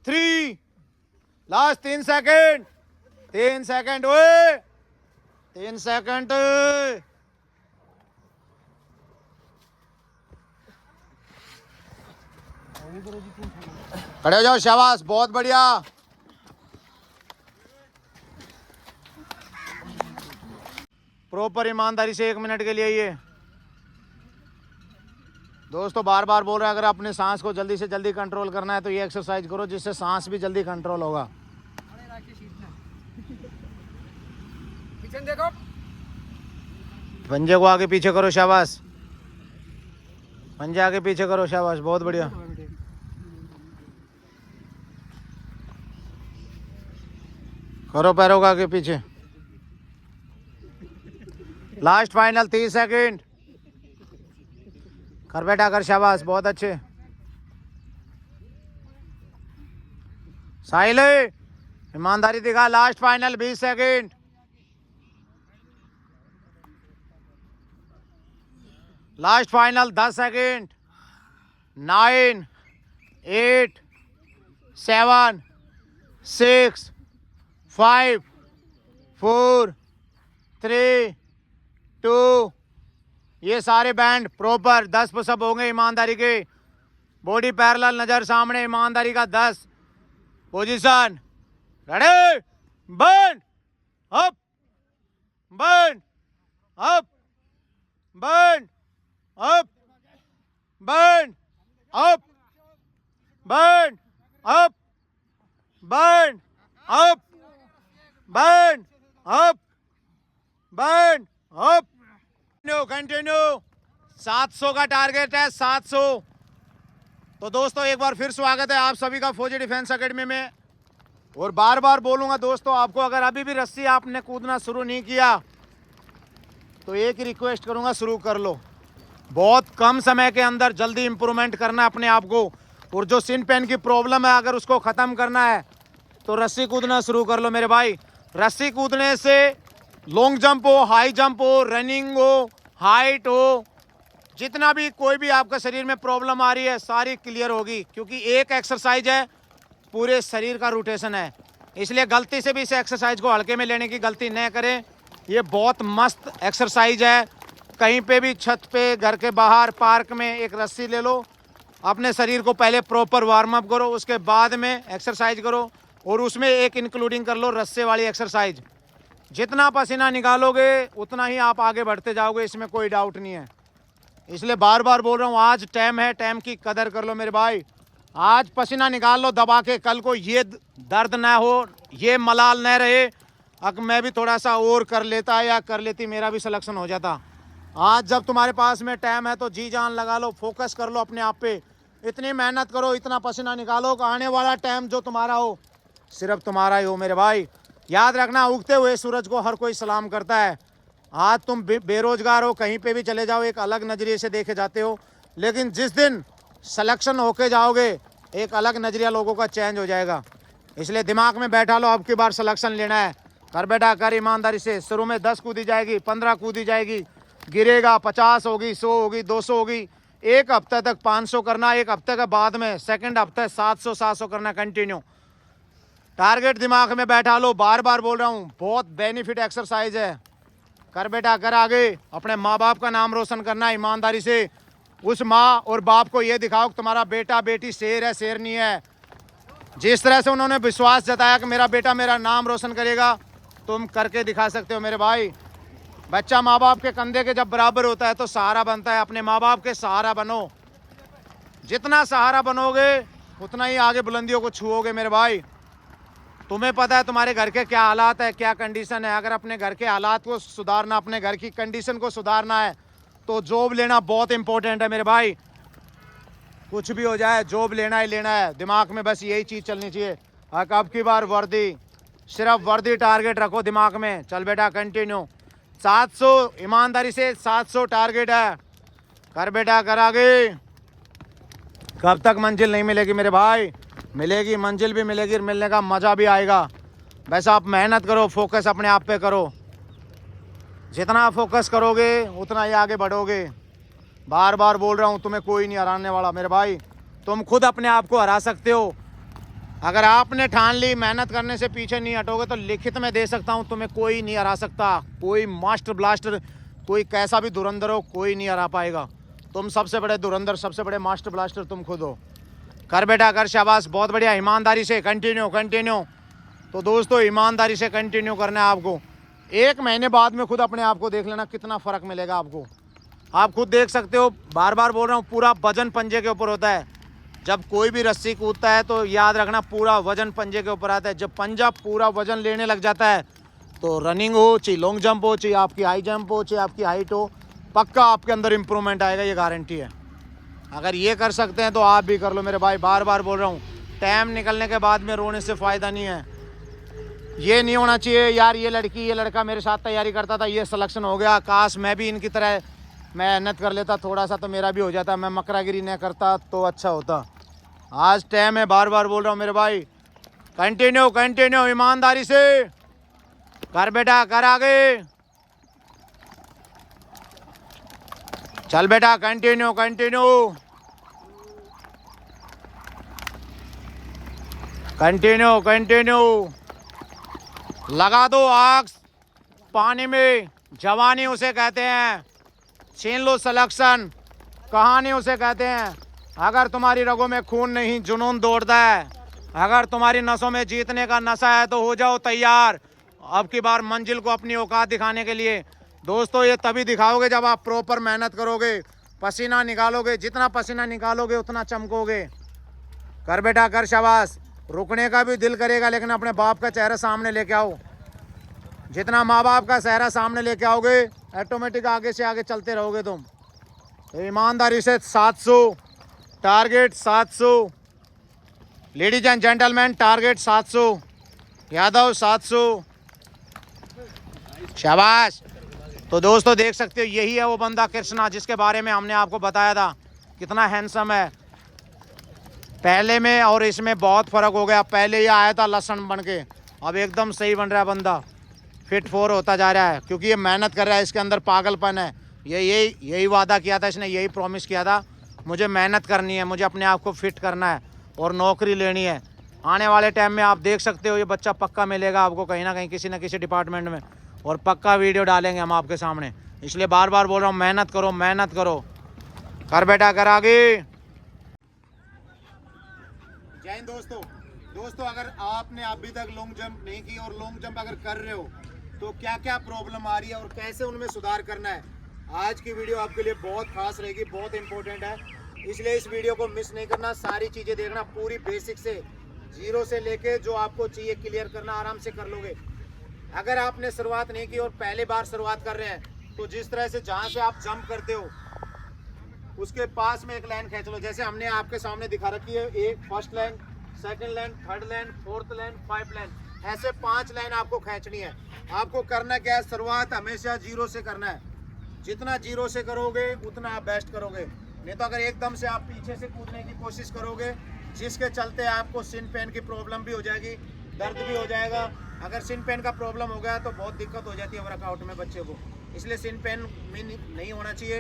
3, last 3 second, 3 second, ओए 3 सेकेंड। खड़े हो जाओ, शाबाश, बहुत बढ़िया। प्रॉपर ईमानदारी से 1 मिनट के लिए ये दोस्तों बार बार बोल रहे हैं, अगर अपने सांस को जल्दी से जल्दी कंट्रोल करना है तो ये एक्सरसाइज करो, जिससे सांस भी जल्दी कंट्रोल होगा। देखो, पंजे को आगे पीछे करो, शाबाश, पंजे आगे पीछे करो, शाबाश, बहुत बढ़िया। करो पैरों का आगे पीछे। लास्ट फाइनल 30 सेकेंड, कर बेटा कर, शाबाश, बहुत अच्छे। साहिल ईमानदारी दिखा, last final 20 second. Last final 10 second. 9 8 7 6 5 4 3 2, ये सारे बैंड प्रॉपर 10 पुशअप होंगे ईमानदारी के। बॉडी पैरेलल, नजर सामने, ईमानदारी का 10। Position, ready, burn up, burn up, burn up, burn up, burn up, burn up, burn up, burn up. Continue. 700 का टारगेट है, 700। तो दोस्तों एक बार फिर स्वागत है आप सभी का फौजी डिफेंस एकेडमी में। और बार बार बोलूंगा दोस्तों आपको, अगर अभी भी रस्सी आपने कूदना शुरू नहीं किया तो एक ही रिक्वेस्ट करूँगा, शुरू कर लो। बहुत कम समय के अंदर जल्दी इम्प्रूवमेंट करना है अपने आप को, और जो सिन पेन की प्रॉब्लम है अगर उसको ख़त्म करना है तो रस्सी कूदना शुरू कर लो मेरे भाई। रस्सी कूदने से लॉन्ग जंप हो, हाई जंप हो, रनिंग हो, हाइट हो, जितना भी कोई भी आपका शरीर में प्रॉब्लम आ रही है सारी क्लियर होगी, क्योंकि एक एक्सरसाइज है, पूरे शरीर का रोटेशन है। इसलिए गलती से भी इस एक्सरसाइज को हल्के में लेने की गलती न करें। ये बहुत मस्त एक्सरसाइज है। कहीं पे भी छत पे, घर के बाहर, पार्क में एक रस्सी ले लो, अपने शरीर को पहले प्रॉपर वार्म अप करो, उसके बाद में एक्सरसाइज करो, और उसमें एक इंक्लूडिंग कर लो रस्से वाली एक्सरसाइज। जितना पसीना निकालोगे उतना ही आप आगे बढ़ते जाओगे, इसमें कोई डाउट नहीं है। इसलिए बार बार बोल रहा हूँ, आज टाइम है, टाइम की कदर कर लो मेरे भाई। आज पसीना निकाल लो दबा के, कल को ये दर्द ना हो, ये मलाल न रहे, अगर मैं भी थोड़ा सा और कर लेता या कर लेती, मेरा भी सिलेक्शन हो जाता। आज जब तुम्हारे पास में टाइम है तो जी जान लगा लो, फोकस कर लो अपने आप पे, इतनी मेहनत करो, इतना पसीना निकालो कि आने वाला टाइम जो तुम्हारा हो सिर्फ तुम्हारा ही हो मेरे भाई। याद रखना, उगते हुए सूरज को हर कोई सलाम करता है। आज तुम बेरोजगार हो, कहीं पे भी चले जाओ एक अलग नज़रिए से देखे जाते हो, लेकिन जिस दिन सिलेक्शन होके जाओगे एक अलग नज़रिया लोगों का चेंज हो जाएगा। इसलिए दिमाग में बैठा लो, अब की बार सिलेक्शन लेना है। कर बेटा कर, ईमानदारी से। शुरू में 10 कूदी जाएगी, 15 कूदी जाएगी, गिरेगा, 50 होगी, 100 होगी, 200 होगी, एक हफ्ते तक 500 करना, एक हफ्ते के बाद में सेकंड हफ्ते 700 करना कंटिन्यू। टारगेट दिमाग में बैठा लो, बार बार बोल रहा हूँ, बहुत बेनिफिट एक्सरसाइज है। कर बेटा कर, आगे अपने माँ बाप का नाम रोशन करना है ईमानदारी से। उस माँ और बाप को ये दिखाओ कि तुम्हारा बेटा बेटी शेर है, शेर नहीं है। जिस तरह से उन्होंने विश्वास जताया कि मेरा बेटा मेरा नाम रोशन करेगा, तुम करके दिखा सकते हो मेरे भाई। बच्चा माँ बाप के कंधे के जब बराबर होता है तो सहारा बनता है। अपने माँ बाप के सहारा बनो, जितना सहारा बनोगे उतना ही आगे बुलंदियों को छुओगे मेरे भाई। तुम्हें पता है तुम्हारे घर के क्या हालात है, क्या कंडीशन है। अगर अपने घर के हालात को सुधारना, अपने घर की कंडीशन को सुधारना है तो जॉब लेना बहुत इंपॉर्टेंट है मेरे भाई। कुछ भी हो जाए जॉब लेना ही लेना है, दिमाग में बस यही चीज़ चलनी चाहिए। अब की बार वर्दी, सिर्फ वर्दी टारगेट रखो दिमाग में। चल बेटा कंटिन्यू, 700 ईमानदारी से, 700 टारगेट है। कर बेटा कर, आगे। कब तक मंजिल नहीं मिलेगी मेरे भाई, मिलेगी, मंजिल भी मिलेगी, मिलने का मज़ा भी आएगा। बस आप मेहनत करो, फोकस अपने आप पे करो। जितना फोकस करोगे उतना ही आगे बढ़ोगे। बार बार बोल रहा हूँ, तुम्हें कोई नहीं हराने वाला मेरे भाई। तुम खुद अपने आप को हरा सकते हो। अगर आपने ठान ली, मेहनत करने से पीछे नहीं हटोगे, तो लिखित में दे सकता हूँ, तुम्हें कोई नहीं हरा सकता। कोई मास्टर ब्लास्टर, कोई कैसा भी धुरंधर हो, कोई नहीं हरा पाएगा। तुम सबसे बड़े धुरंधर, सबसे बड़े मास्टर ब्लास्टर तुम खुद हो। कर बेटा कर, शाबाश, बहुत बढ़िया। ईमानदारी से कंटिन्यू कंटिन्यू। तो दोस्तों ईमानदारी से कंटिन्यू करना है आपको। 1 महीने बाद में खुद अपने आप को देख लेना, कितना फ़र्क मिलेगा आपको। आप खुद देख सकते हो। बार बार बोल रहा हूँ, पूरा वजन पंजे के ऊपर होता है। जब कोई भी रस्सी कूदता है तो याद रखना, पूरा वजन पंजे के ऊपर आता है। जब पंजा पूरा वजन लेने लग जाता है तो रनिंग हो, चाहे लॉन्ग जंप हो, चाहे आपकी हाई जंप हो, चाहे आपकी हाइट हो, पक्का आपके अंदर इम्प्रूवमेंट आएगा, ये गारंटी है। अगर ये कर सकते हैं तो आप भी कर लो मेरे भाई। बार बार बोल रहा हूँ, टाइम निकलने के बाद में रोने से फ़ायदा नहीं है। ये नहीं होना चाहिए यार, ये लड़की ये लड़का मेरे साथ तैयारी करता था, ये सिलेक्शन हो गया, काश मैं भी इनकी तरह मेहनत कर लेता थोड़ा सा तो मेरा भी हो जाता, मैं मकरागिरी न करता तो अच्छा होता। आज टाइम है, बार बार बोल रहा हूँ मेरे भाई। कंटिन्यू कंटिन्यू, ईमानदारी से कर बेटा कर, आगे। चल बेटा कंटिन्यू कंटिन्यू कंटिन्यू कंटिन्यू। लगा दो आग पानी में, जवानी उसे कहते हैं। छीन लो सिलेक्शन, कहानी उसे कहते हैं। अगर तुम्हारी रगों में खून नहीं, जुनून दौड़ता है। अगर तुम्हारी नसों में जीतने का नशा है तो हो जाओ तैयार अब की बार मंजिल को अपनी औकात दिखाने के लिए। दोस्तों ये तभी दिखाओगे जब आप प्रॉपर मेहनत करोगे, पसीना निकालोगे। जितना पसीना निकालोगे उतना चमकोगे। कर बेटा कर, शाबाश। रुकने का भी दिल करेगा लेकिन अपने बाप का चेहरा सामने लेके आओ। जितना माँ बाप का चेहरा सामने लेके आओगे, ऑटोमेटिक आगे से आगे चलते रहोगे तुम। तो ईमानदारी से 700 target, 700 ladies and gentleman, target 700। Yadav 700, शाबाश। तो दोस्तों देख सकते हो यही है वो बंदा कृष्णा जिसके बारे में हमने आपको बताया था, कितना हैंडसम है। पहले में और इसमें बहुत फ़र्क हो गया। पहले ये आया था लसन बन के, अब एकदम सही बन रहा है बंदा, फिट फोर होता जा रहा है क्योंकि ये मेहनत कर रहा है। इसके अंदर पागलपन है। यही वादा किया था इसने, यही प्रॉमिस किया था, मुझे मेहनत करनी है, मुझे अपने आप को फिट करना है और नौकरी लेनी है। आने वाले टाइम में आप देख सकते हो ये बच्चा पक्का मिलेगा आपको कहीं ना कहीं किसी न किसी डिपार्टमेंट में, और पक्का वीडियो डालेंगे हम आपके सामने। इसलिए बार बार बोल रहा हूँ मेहनत करो, मेहनत करो, कर बेटा कर आगे। जय हिंद दोस्तों, अगर आपने अभी तक लॉन्ग जंप नहीं की और लॉन्ग जंप अगर कर रहे हो तो क्या क्या प्रॉब्लम आ रही है और कैसे उनमें सुधार करना है, आज की वीडियो आपके लिए बहुत खास रहेगी, बहुत इंपॉर्टेंट है। इसलिए इस वीडियो को मिस नहीं करना, सारी चीज़ें देखना, पूरी बेसिक से जीरो से लेके जो आपको चाहिए क्लियर करना, आराम से कर लोगे। अगर आपने शुरुआत नहीं की और पहली बार शुरुआत कर रहे हैं तो जिस तरह से जहाँ से आप जंप करते हो उसके पास में एक लाइन खींच लो। जैसे हमने आपके सामने दिखा रखी है, एक first line, second line, third line, fourth line, 5 line, ऐसे 5 लाइन आपको खींचनी है। आपको करना क्या है, शुरुआत हमेशा जीरो से करना है। जितना जीरो से करोगे उतना आप बेस्ट करोगे। नहीं तो अगर एकदम से आप पीछे से कूदने की कोशिश करोगे जिसके चलते आपको सिन पेन की प्रॉब्लम भी हो जाएगी, दर्द भी हो जाएगा। अगर सिन पेन का प्रॉब्लम हो गया तो बहुत दिक्कत हो जाती है वर्कआउट में बच्चे को। इसलिए सिन पेन में नहीं होना चाहिए,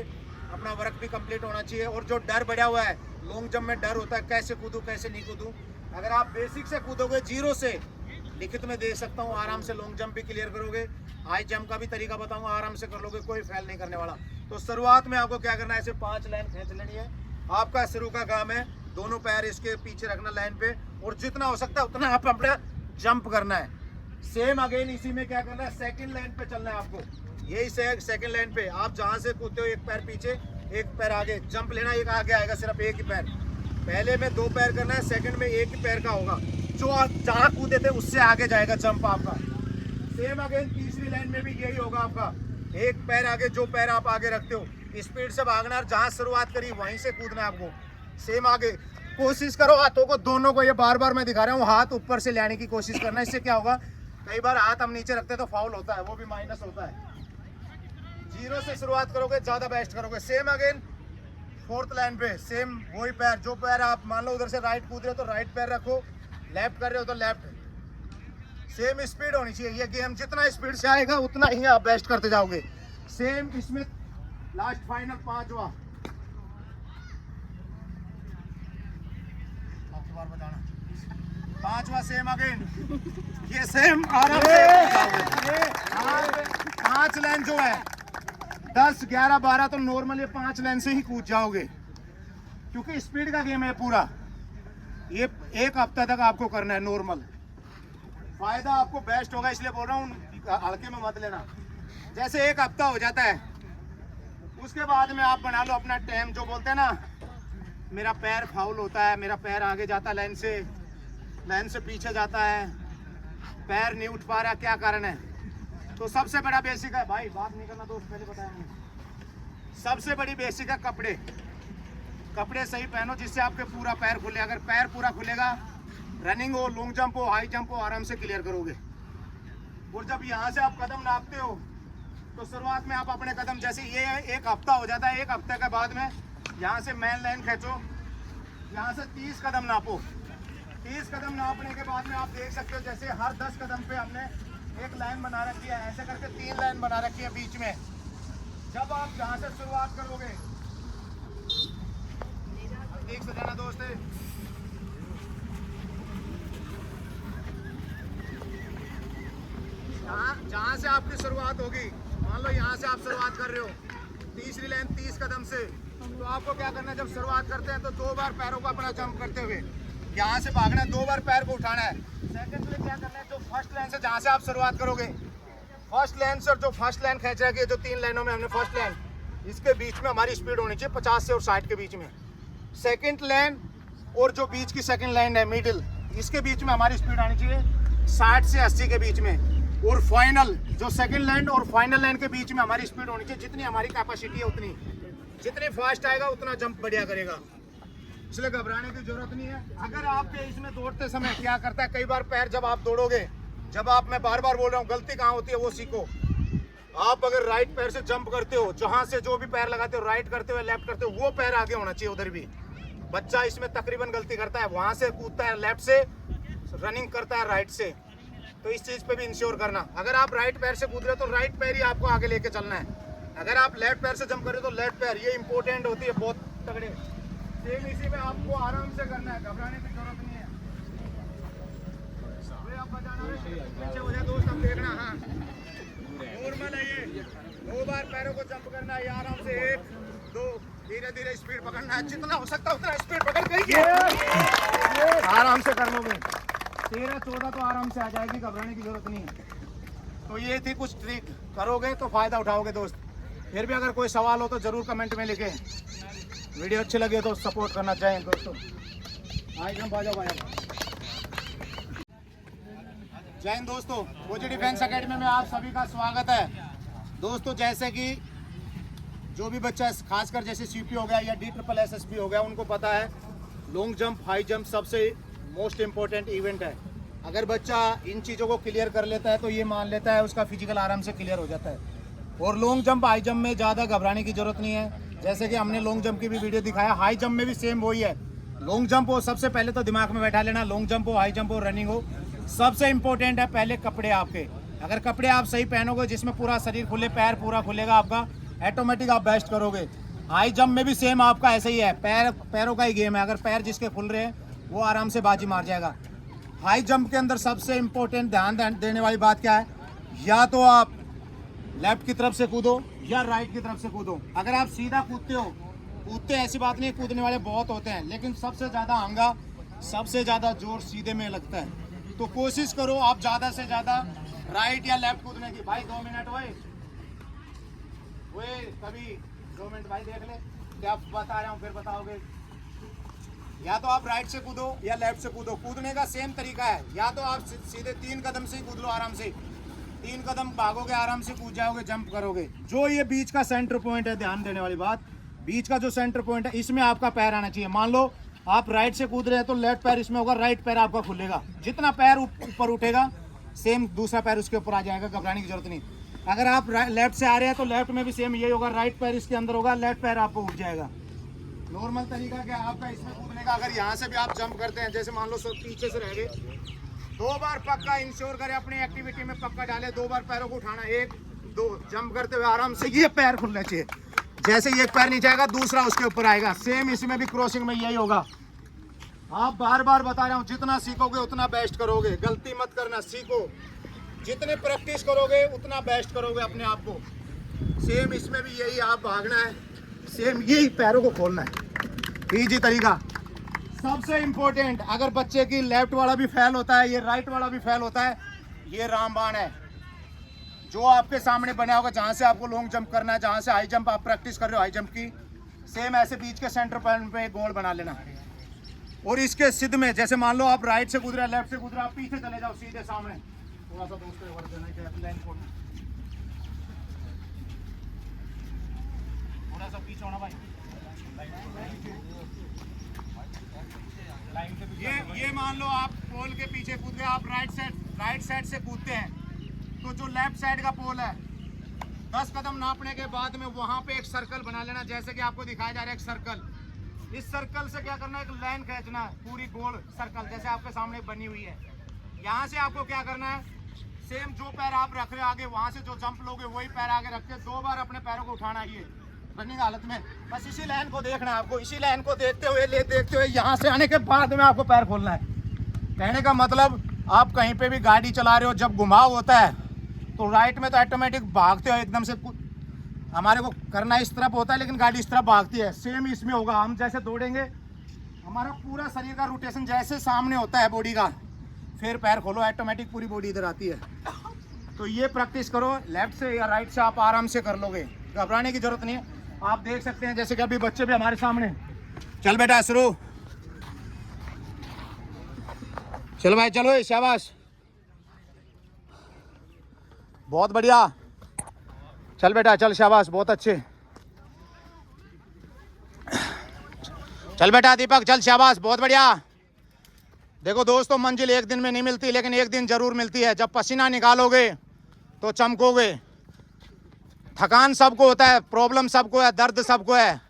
अपना वर्क भी कंप्लीट होना चाहिए। और जो डर बढ़ा हुआ है, लॉन्ग जंप में डर होता है कैसे कूदूँ कैसे नहीं कूदूँ, अगर आप बेसिक से कूदोगे जीरो से, लिखित में दे सकता हूँ, आराम से लॉन्ग जंप भी क्लियर करोगे। हाई जंप का भी तरीका बताऊंगा, आराम से कर लोगे, कोई फेल नहीं करने वाला। तो शुरुआत में आपको क्या करना है, ऐसे 5 लाइन खींच लेनी है। आपका शुरू का काम है दोनों पैर इसके पीछे रखना लाइन पे, और जितना हो सकता है उतना आप अपना जंप करना है। सेम अगेन इसी में क्या करना है, सेकंड लाइन पे चलना है आपको। यही सेकंड लाइन पे आप जहाँ से कूदते हो, एक पैर पीछे एक पैर आगे, जंप लेना, एक आगे आएगा, सिर्फ एक ही पैर। पहले में 2 पैर करना है, सेकंड में एक ही पैर का होगा। जो आप जहाँ कूदे थे उससे आगे जाएगा जंप आपका। सेम अगेन तीसरी लाइन में भी यही होगा आपका, एक पैर आगे, जो पैर आप आगे रखते हो स्पीड से भागना, जहाँ शुरुआत करी वहीं से कूदना है आपको। सेम आगे कोशिश करो हाथों को दोनों को, ये बार बार मैं दिखा रहा हूँ, हाथ ऊपर से लाने की कोशिश करना। इससे क्या होगा, कई बार हाथ हम नीचे रखते हैं तो फाउल होता है, वो भी माइनस होता है। जीरो से शुरुआत करोगे ज्यादा बेस्ट करोगे। सेम अगेन फोर्थ लाइन पे सेम वही पैर, जो पैर आप मान लो उधर से राइट कूद रहे हो तो राइट पैर रखो, लेफ्ट कर रहे हो तो लेफ्ट। सेम स्पीड होनी चाहिए। ये गेम जितना स्पीड से आएगा उतना ही आप बेस्ट करते जाओगे। सेम इसमें लास्ट फाइनल 5वां, बार बताना, 5वां सेम अगेन, ये सेम आराम से 5 लाइन जो है 10, 11, 12 तो नॉर्मल ये 5 लाइन से ही कूद जाओगे, क्योंकि स्पीड का गेम है पूरा। ये 1 हफ्ता तक आपको करना है नॉर्मल, फायदा आपको बेस्ट होगा। इसलिए बोल रहा हूँ हल्के में मत लेना। जैसे 1 हफ्ता हो जाता है उसके बाद में आप बना लो अपना टाइम, जो बोलते हैं ना मेरा पैर फाउल होता है, मेरा पैर आगे जाता है लाइन से पीछे जाता है, पैर नहीं उठ पा रहा, क्या कारण है। तो सबसे बड़ा बेसिक है भाई, बात नहीं करना दोस्त, पहले बताया मैंने, सबसे बड़ी बेसिक है कपड़े सही पहनो जिससे आपके पूरा पैर खुले। अगर पैर पूरा खुलेगा, रनिंग हो, लॉन्ग जंप हो, हाई जंप हो, आराम से क्लियर करोगे। और जब यहाँ से आप कदम नापते हो तो शुरुआत में आप अपने कदम, जैसे ये 1 हफ्ता हो जाता है, 1 हफ्ते के बाद में यहाँ से मेन लाइन खींचो, यहाँ से 30 कदम नापो। 30 कदम नापने के बाद में आप देख सकते हो जैसे हर 10 कदम पे हमने एक लाइन बना रखी है, ऐसे करके 3 लाइन बना रखी है बीच में। जब आप जहाँ से शुरुआत करोगे, देख सकते हैं ना दोस्त, जहाँ से आपकी शुरुआत होगी, मान लो यहाँ से आप शुरुआत कर रहे हो, तीसरी लाइन 30 कदम से, तो आपको क्या करना है, जब शुरुआत करते हैं तो 2 बार पैरों को अपना जंप करते हुए यहाँ से भागना है, 2 बार पैर को उठाना है। सेकंड में क्या करना है, जो फर्स्ट लाइन से जहाँ से आप शुरुआत करोगे, फर्स्ट लाइन से जो फर्स्ट लाइन खींच रखी है, जो 3 लाइनों में हमने फर्स्ट लाइन, इसके बीच में हमारी स्पीड होनी चाहिए 50 से और 60 के बीच में। सेकंड लाइन और जो बीच की सेकंड लाइन है मिडिल, इसके बीच में हमारी स्पीड आनी चाहिए 60 से 80 के बीच में। और फाइनल जो सेकंड लाइन और फाइनल लाइन के बीच में हमारी स्पीड होनी चाहिए, जितनी हमारी कैपेसिटी है उतनी, जितनी फास्ट आएगा उतना जंप बढ़िया करेगा, इसलिए घबराने की जरूरत नहीं है। अगर आप इसमें दौड़ते समय क्या करता है, कई बार पैर जब आप दौड़ोगे, जब आप, मैं बार बार बोल रहा हूँ, गलती कहाँ होती है वो सीखो। आप अगर राइट पैर से जंप करते हो, जहां से जो भी पैर लगाते हो, राइट करते हो लेफ्ट करते हो, वो पैर आगे होना चाहिए उधर भी। बच्चा इसमें तकरीबन गलती करता है, वहां से कूदता है लेफ्ट से, रनिंग करता है राइट से। तो इस चीज पे भी इंश्योर करना, अगर आप राइट पैर से कूद रहे हो तो राइट पैर ही आपको आगे लेके चलना है। अगर आप लेफ्ट पैर से जंप कर रहे हो तो लेफ्ट पैर, ये इंपॉर्टेंट होती है बहुत तगड़े। सेम इसी में आपको आराम से करना है, घबराने की जरूरत नहीं है। आप पीछे हो जाए दोस्त, अब देखना। हाँ नॉर्मल है ये, 2 बार पैरों को जंप करना है आराम से, 1 2, धीरे धीरे स्पीड पकड़ना है, जितना हो सकता है उतना स्पीड पकड़ के आराम से कर लोगे। 13 14 तो आराम से आ जाएगी, घबराने की जरूरत नहीं है। तो ये थी कुछ ट्रिक, करोगे तो फायदा उठाओगे दोस्त। फिर भी अगर कोई सवाल हो तो जरूर कमेंट में लिखें। वीडियो अच्छी लगे तो सपोर्ट करना चाहिए दोस्तों। जय हिंद दोस्तों, फौजी डिफेंस एकेडमी में आप सभी का स्वागत है। दोस्तों जैसे कि जो भी बच्चा खासकर जैसे सीपी हो गया या DSSB हो गया, उनको पता है लॉन्ग जंप हाई जंप सबसे मोस्ट इम्पोर्टेंट इवेंट है। अगर बच्चा इन चीज़ों को क्लियर कर लेता है तो ये मान लेता है उसका फिजिकल आराम से क्लियर हो जाता है। और लॉन्ग जंप हाई जंप में ज़्यादा घबराने की जरूरत नहीं है। जैसे कि हमने लॉन्ग जंप की भी वीडियो दिखाया, हाई जंप में भी सेम वही है। लॉन्ग जंप हो, सबसे पहले तो दिमाग में बैठा लेना, लॉन्ग जंप हो, हाई जंप हो, रनिंग हो, सबसे इंपॉर्टेंट है पहले कपड़े आपके। अगर कपड़े आप सही पहनोगे जिसमें पूरा शरीर खुले, पैर पूरा खुलेगा आपका, ऑटोमेटिक आप बेस्ट करोगे। हाई जंप में भी सेम आपका ऐसे ही है, पैरों का ही गेम है। अगर पैर जिसके खुल रहे हैं वो आराम से बाजी मार जाएगा। हाई जंप के अंदर सबसे इंपॉर्टेंट ध्यान देने वाली बात क्या है, या तो आप लेफ्ट की तरफ से कूदो या राइट की तरफ से कूदो। अगर आप सीधा कूदते ऐसी बात नहीं, कूदने वाले बहुत होते हैं, लेकिन सबसे ज़्यादा हंगा, सबसे ज़्यादा जोर सीधे में लगता है। तो कोशिश करो आप ज़्यादा से ज़्यादा राइट या लेफ्ट कूदने की। भाई 2 मिनट हुए कभी 2 मिनट भाई देख ले क्या बता रहा हूँ, फिर बताओगे। या तो आप राइट से कूदो या लेफ्ट से कूदो, कूदने का सेम तरीका है। या तो आप सीधे 3 कदम से ही कूद लो आराम से, 3 कदम भागोगे आराम से कूद जाओगे, जंप करोगे। जो ये बीच का सेंटर पॉइंट है, ध्यान देने वाली बात, बीच का जो सेंटर पॉइंट है इसमें आपका पैर आना चाहिए। मान लो आप राइट से कूद रहे हैं तो लेफ्ट पैर इसमें होगा, राइट पैर आपका खुलेगा। जितना पैर ऊपर उठेगा सेम दूसरा पैर उसके ऊपर आ जाएगा, घबराने की जरूरत नहीं। अगर आप लेफ्ट से आ रहे हैं तो लेफ्ट में भी सेम यही होगा, राइट पैर इसके अंदर होगा, लेफ्ट पैर आपको उठ जाएगा। नॉर्मल तरीका क्या आपका इसमें कूदने का। अगर यहाँ से भी आप जंप करते हैं, जैसे मान लो पीछे से रह गए, 2 बार पक्का इंश्योर करें अपनी एक्टिविटी में, पक्का डाले 2 बार पैरों को उठाना, 1 2 जंप करते हुए आराम से ये पैर खुलना चाहिए। जैसे एक पैर नीचे आएगा दूसरा उसके ऊपर आएगा, सेम इसमें भी क्रॉसिंग में यही होगा। आप बार बार बता रहा हूँ, जितना सीखोगे उतना बेस्ट करोगे, गलती मत करना, सीखो। जितने प्रैक्टिस करोगे उतना बेस्ट करोगे अपने आप को। सेम इसमें भी यही, आप भागना है, सेम यही पैरों को खोलना है, इजी तरीका। सबसे इंपॉर्टेंट, अगर बच्चे की लेफ्ट वाला भी फेल होता है, ये राइट वाला भी फेल होता है, ये रामबाण है जो आपके सामने बना होगा, जहां से आपको लॉन्ग जंप करना है, जहां से हाई जंप आप प्रैक्टिस कर रहे हो हाई जंप की, सेम ऐसे बीच के सेंटर पॉइंट पे गोल बना लेना। और इसके सिद्ध में, जैसे मान लो आप राइट से कूद रहे हैं, लेफ्ट से कूद रहे हैं, आप पीछे चले जाओ सीधे सामने, थोड़ा सा दोस्तों वर्क देना है, लाइन छोड़ना, थोड़ा सा पीछे होना भाई। ये मान लो आप पोल के पीछे कूद गए, आप राइट साइड से कूदते हैं, तो जो लेफ्ट साइड का पोल है 10 कदम नापने के बाद में वहां पे एक सर्कल बना लेना, जैसे कि आपको दिखाया जा रहा है एक सर्कल। इस सर्कल से क्या करना है, एक लाइन खींचना है, पूरी गोल सर्कल जैसे आपके सामने बनी हुई है। यहाँ से आपको क्या करना है, सेम जो पैर आप रख रहे हो आगे, वहां से जो जंप लोगे वही पैर आगे रख के 2 बार अपने पैरों को उठाना है, ये रनिंग हालत में। बस इसी लाइन को देखना है आपको, इसी लाइन को देखते हुए यहाँ से आने के बाद में आपको पैर खोलना है। कहने का मतलब, आप कहीं पे भी गाड़ी चला रहे हो, जब घुमाव होता है तो राइट में तो ऑटोमेटिक भागते हो एकदम से, हमारे को करना इस तरफ होता है लेकिन गाड़ी इस तरफ भागती है। सेम इसमें होगा, हम जैसे दौड़ेंगे हमारा पूरा शरीर का रोटेशन जैसे सामने होता है बॉडी का, फिर पैर खोलो, ऑटोमेटिक पूरी बॉडी इधर आती है। तो ये प्रैक्टिस करो, लेफ्ट से या राइट से आप आराम से कर लोगे, घबराने की जरूरत नहीं है। आप देख सकते हैं जैसे कि अभी बच्चे भी हमारे सामने, चल बेटा शुरू, चल भाई चलो, शाबाश, बहुत बढ़िया, चल बेटा चल, शाबाश, बहुत अच्छे, चल बेटा दीपक चल, शाबाश, बहुत बढ़िया। देखो दोस्तों, मंजिल एक दिन में नहीं मिलती, लेकिन एक दिन जरूर मिलती है। जब पसीना निकालोगे तो चमकोगे। थकान सबको होता है, प्रॉब्लम सबको है, दर्द सबको है,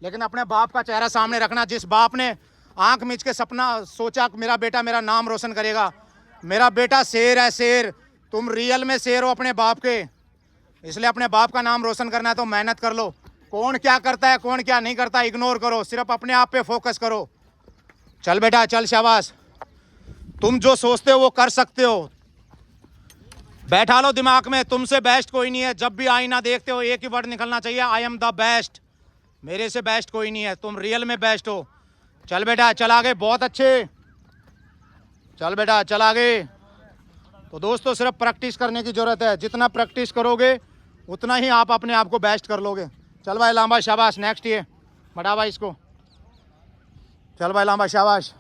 लेकिन अपने बाप का चेहरा सामने रखना। जिस बाप ने आंख मीच के सपना सोचा मेरा बेटा मेरा नाम रोशन करेगा, मेरा बेटा शेर है शेर, तुम रियल में शेर हो अपने बाप के, इसलिए अपने बाप का नाम रोशन करना है तो मेहनत कर लो। कौन क्या करता है कौन क्या नहीं करता इग्नोर करो, सिर्फ अपने आप पे फोकस करो। चल बेटा चल, शाबाश। तुम जो सोचते हो वो कर सकते हो। बैठा लो दिमाग में तुमसे बेस्ट कोई नहीं है। जब भी आईना देखते हो एक ही वर्ड निकलना चाहिए, आई एम द बेस्ट। मेरे से बेस्ट कोई नहीं है, तुम रियल में बेस्ट हो। चल बेटा चल आगे, बहुत अच्छे, चल बेटा चल आगे। तो दोस्तों सिर्फ प्रैक्टिस करने की जरूरत है, जितना प्रैक्टिस करोगे उतना ही आप अपने आप को बेस्ट कर लोगे। चल भाई लांबा, शाबाश। नेक्स्ट ये बढ़ा भाई इसको, चल भाई लांबा, शाबाश।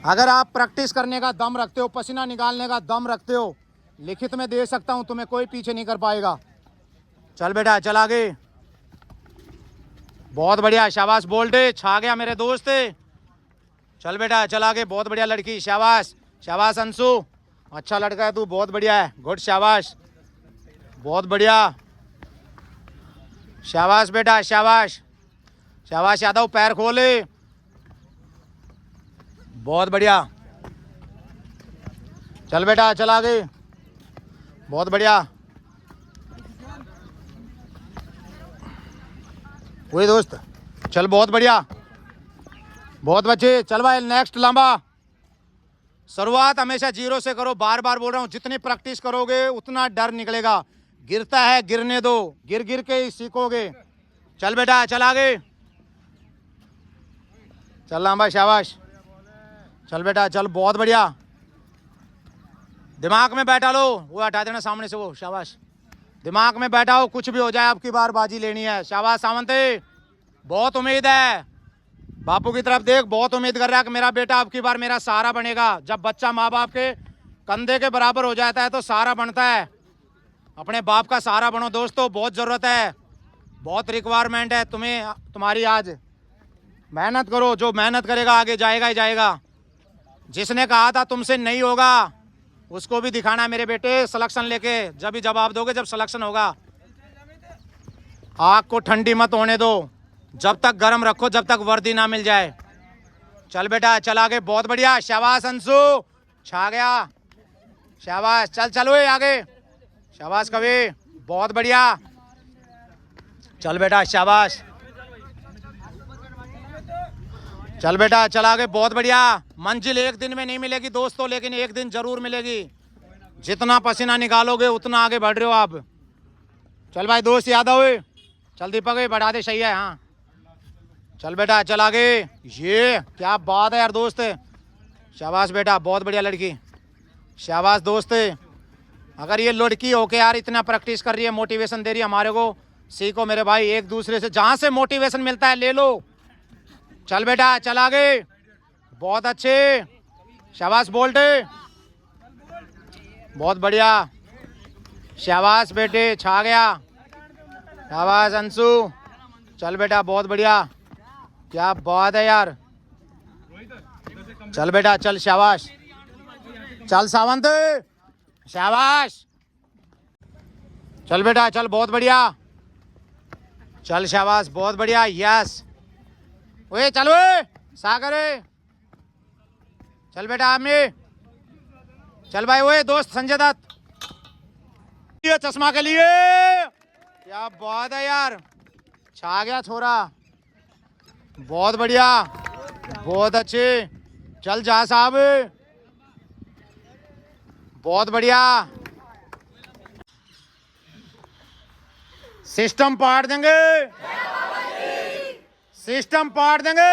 अगर आप प्रैक्टिस करने का दम रखते हो, पसीना निकालने का दम रखते हो, लिखित में दे सकता हूं, तुम्हें कोई पीछे नहीं कर पाएगा। चल बेटा चल आगे, बहुत बढ़िया, शाबाश। बोल्टे छा गया मेरे दोस्त। चल बेटा चल आगे, बहुत बढ़िया लड़की, शाबाश शाबाश। अंशु अच्छा लड़का है तू, बहुत बढ़िया है, गुड, शाबाश, बहुत बढ़िया, शाबाश बेटा शाबाश शाबाश। यादव पैर खोले, बहुत बढ़िया। चल बेटा चल आगे, बहुत बढ़िया। वही दोस्त, चल बहुत बढ़िया, बहुत बच्चे। चल भाई नेक्स्ट लंबा। शुरुआत हमेशा जीरो से करो, बार बार बोल रहा हूँ, जितनी प्रैक्टिस करोगे उतना डर निकलेगा। गिरता है गिरने दो, गिर गिर के ही सीखोगे। चल बेटा चल आगे, चल लंबा, शाबाश। चल बेटा चल, बहुत बढ़िया। दिमाग में बैठा लो, वो हटा देना सामने से वो, शाबाश। दिमाग में बैठा हो, कुछ भी हो जाए आपकी बार बाजी लेनी है। शाबाश सावंते, बहुत उम्मीद है, बापू की तरफ देख, बहुत उम्मीद कर रहा है कि मेरा बेटा आपकी बार मेरा सहारा बनेगा। जब बच्चा माँ बाप के कंधे के बराबर हो जाता है तो सहारा बनता है। अपने बाप का सहारा बनो दोस्तों, बहुत ज़रूरत है, बहुत रिक्वायरमेंट है तुम्हें, तुम्हारी आज। मेहनत करो, जो मेहनत करेगा आगे जाएगा ही जाएगा। जिसने कहा था तुमसे नहीं होगा उसको भी दिखाना मेरे बेटे, सिलेक्शन लेके जब भी जवाब दोगे, जब सिलेक्शन होगा। आग को ठंडी मत होने दो, जब तक गर्म रखो जब तक वर्दी ना मिल जाए। चल बेटा चल आगे, बहुत बढ़िया, शाबाश अंशु, छा गया, शाबाश। चल चलो आगे, शाबाश कवि, बहुत बढ़िया। चल बेटा शाबाश, चल बेटा चल आगे, बहुत बढ़िया। मंजिल एक दिन में नहीं मिलेगी दोस्तों, लेकिन एक दिन जरूर मिलेगी। जितना पसीना निकालोगे उतना आगे बढ़ रहे हो आप। चल भाई दोस्त यादव, चल दीपक बढ़ा दे, सही है, हाँ। चल बेटा चल आगे, ये क्या बात है यार दोस्त, शाबाश बेटा, बहुत बढ़िया लड़की, शाबाश दोस्त। अगर ये लड़की होके यार इतना प्रैक्टिस कर रही है, मोटिवेशन दे रही है हमारे को, सीखो मेरे भाई, एक दूसरे से जहाँ से मोटिवेशन मिलता है ले लो। चल बेटा चल आगे, बहुत अच्छे, शाबाश बोल्टे, बहुत बढ़िया, शाबाश बेटे, छा गया, शाबाश अंशु। चल बेटा बहुत बढ़िया, क्या बात है यार। चल बेटा चल, शाबाश। चल सावंत, शाबाश। चल बेटा चल, बहुत बढ़िया, चल शाबाश, बहुत बढ़िया, यस। ओए चल ओए सागर, चल बेटा आमी, चल भाई। ओए दोस्त संजय दत्त, ये चश्मा के लिए, क्या बात है यार, छा गया छोरा, बहुत बढ़िया, बहुत अच्छे। चल जा साहब, बहुत बढ़िया। सिस्टम पाड़ देंगे, सिस्टम पाड़ देंगे।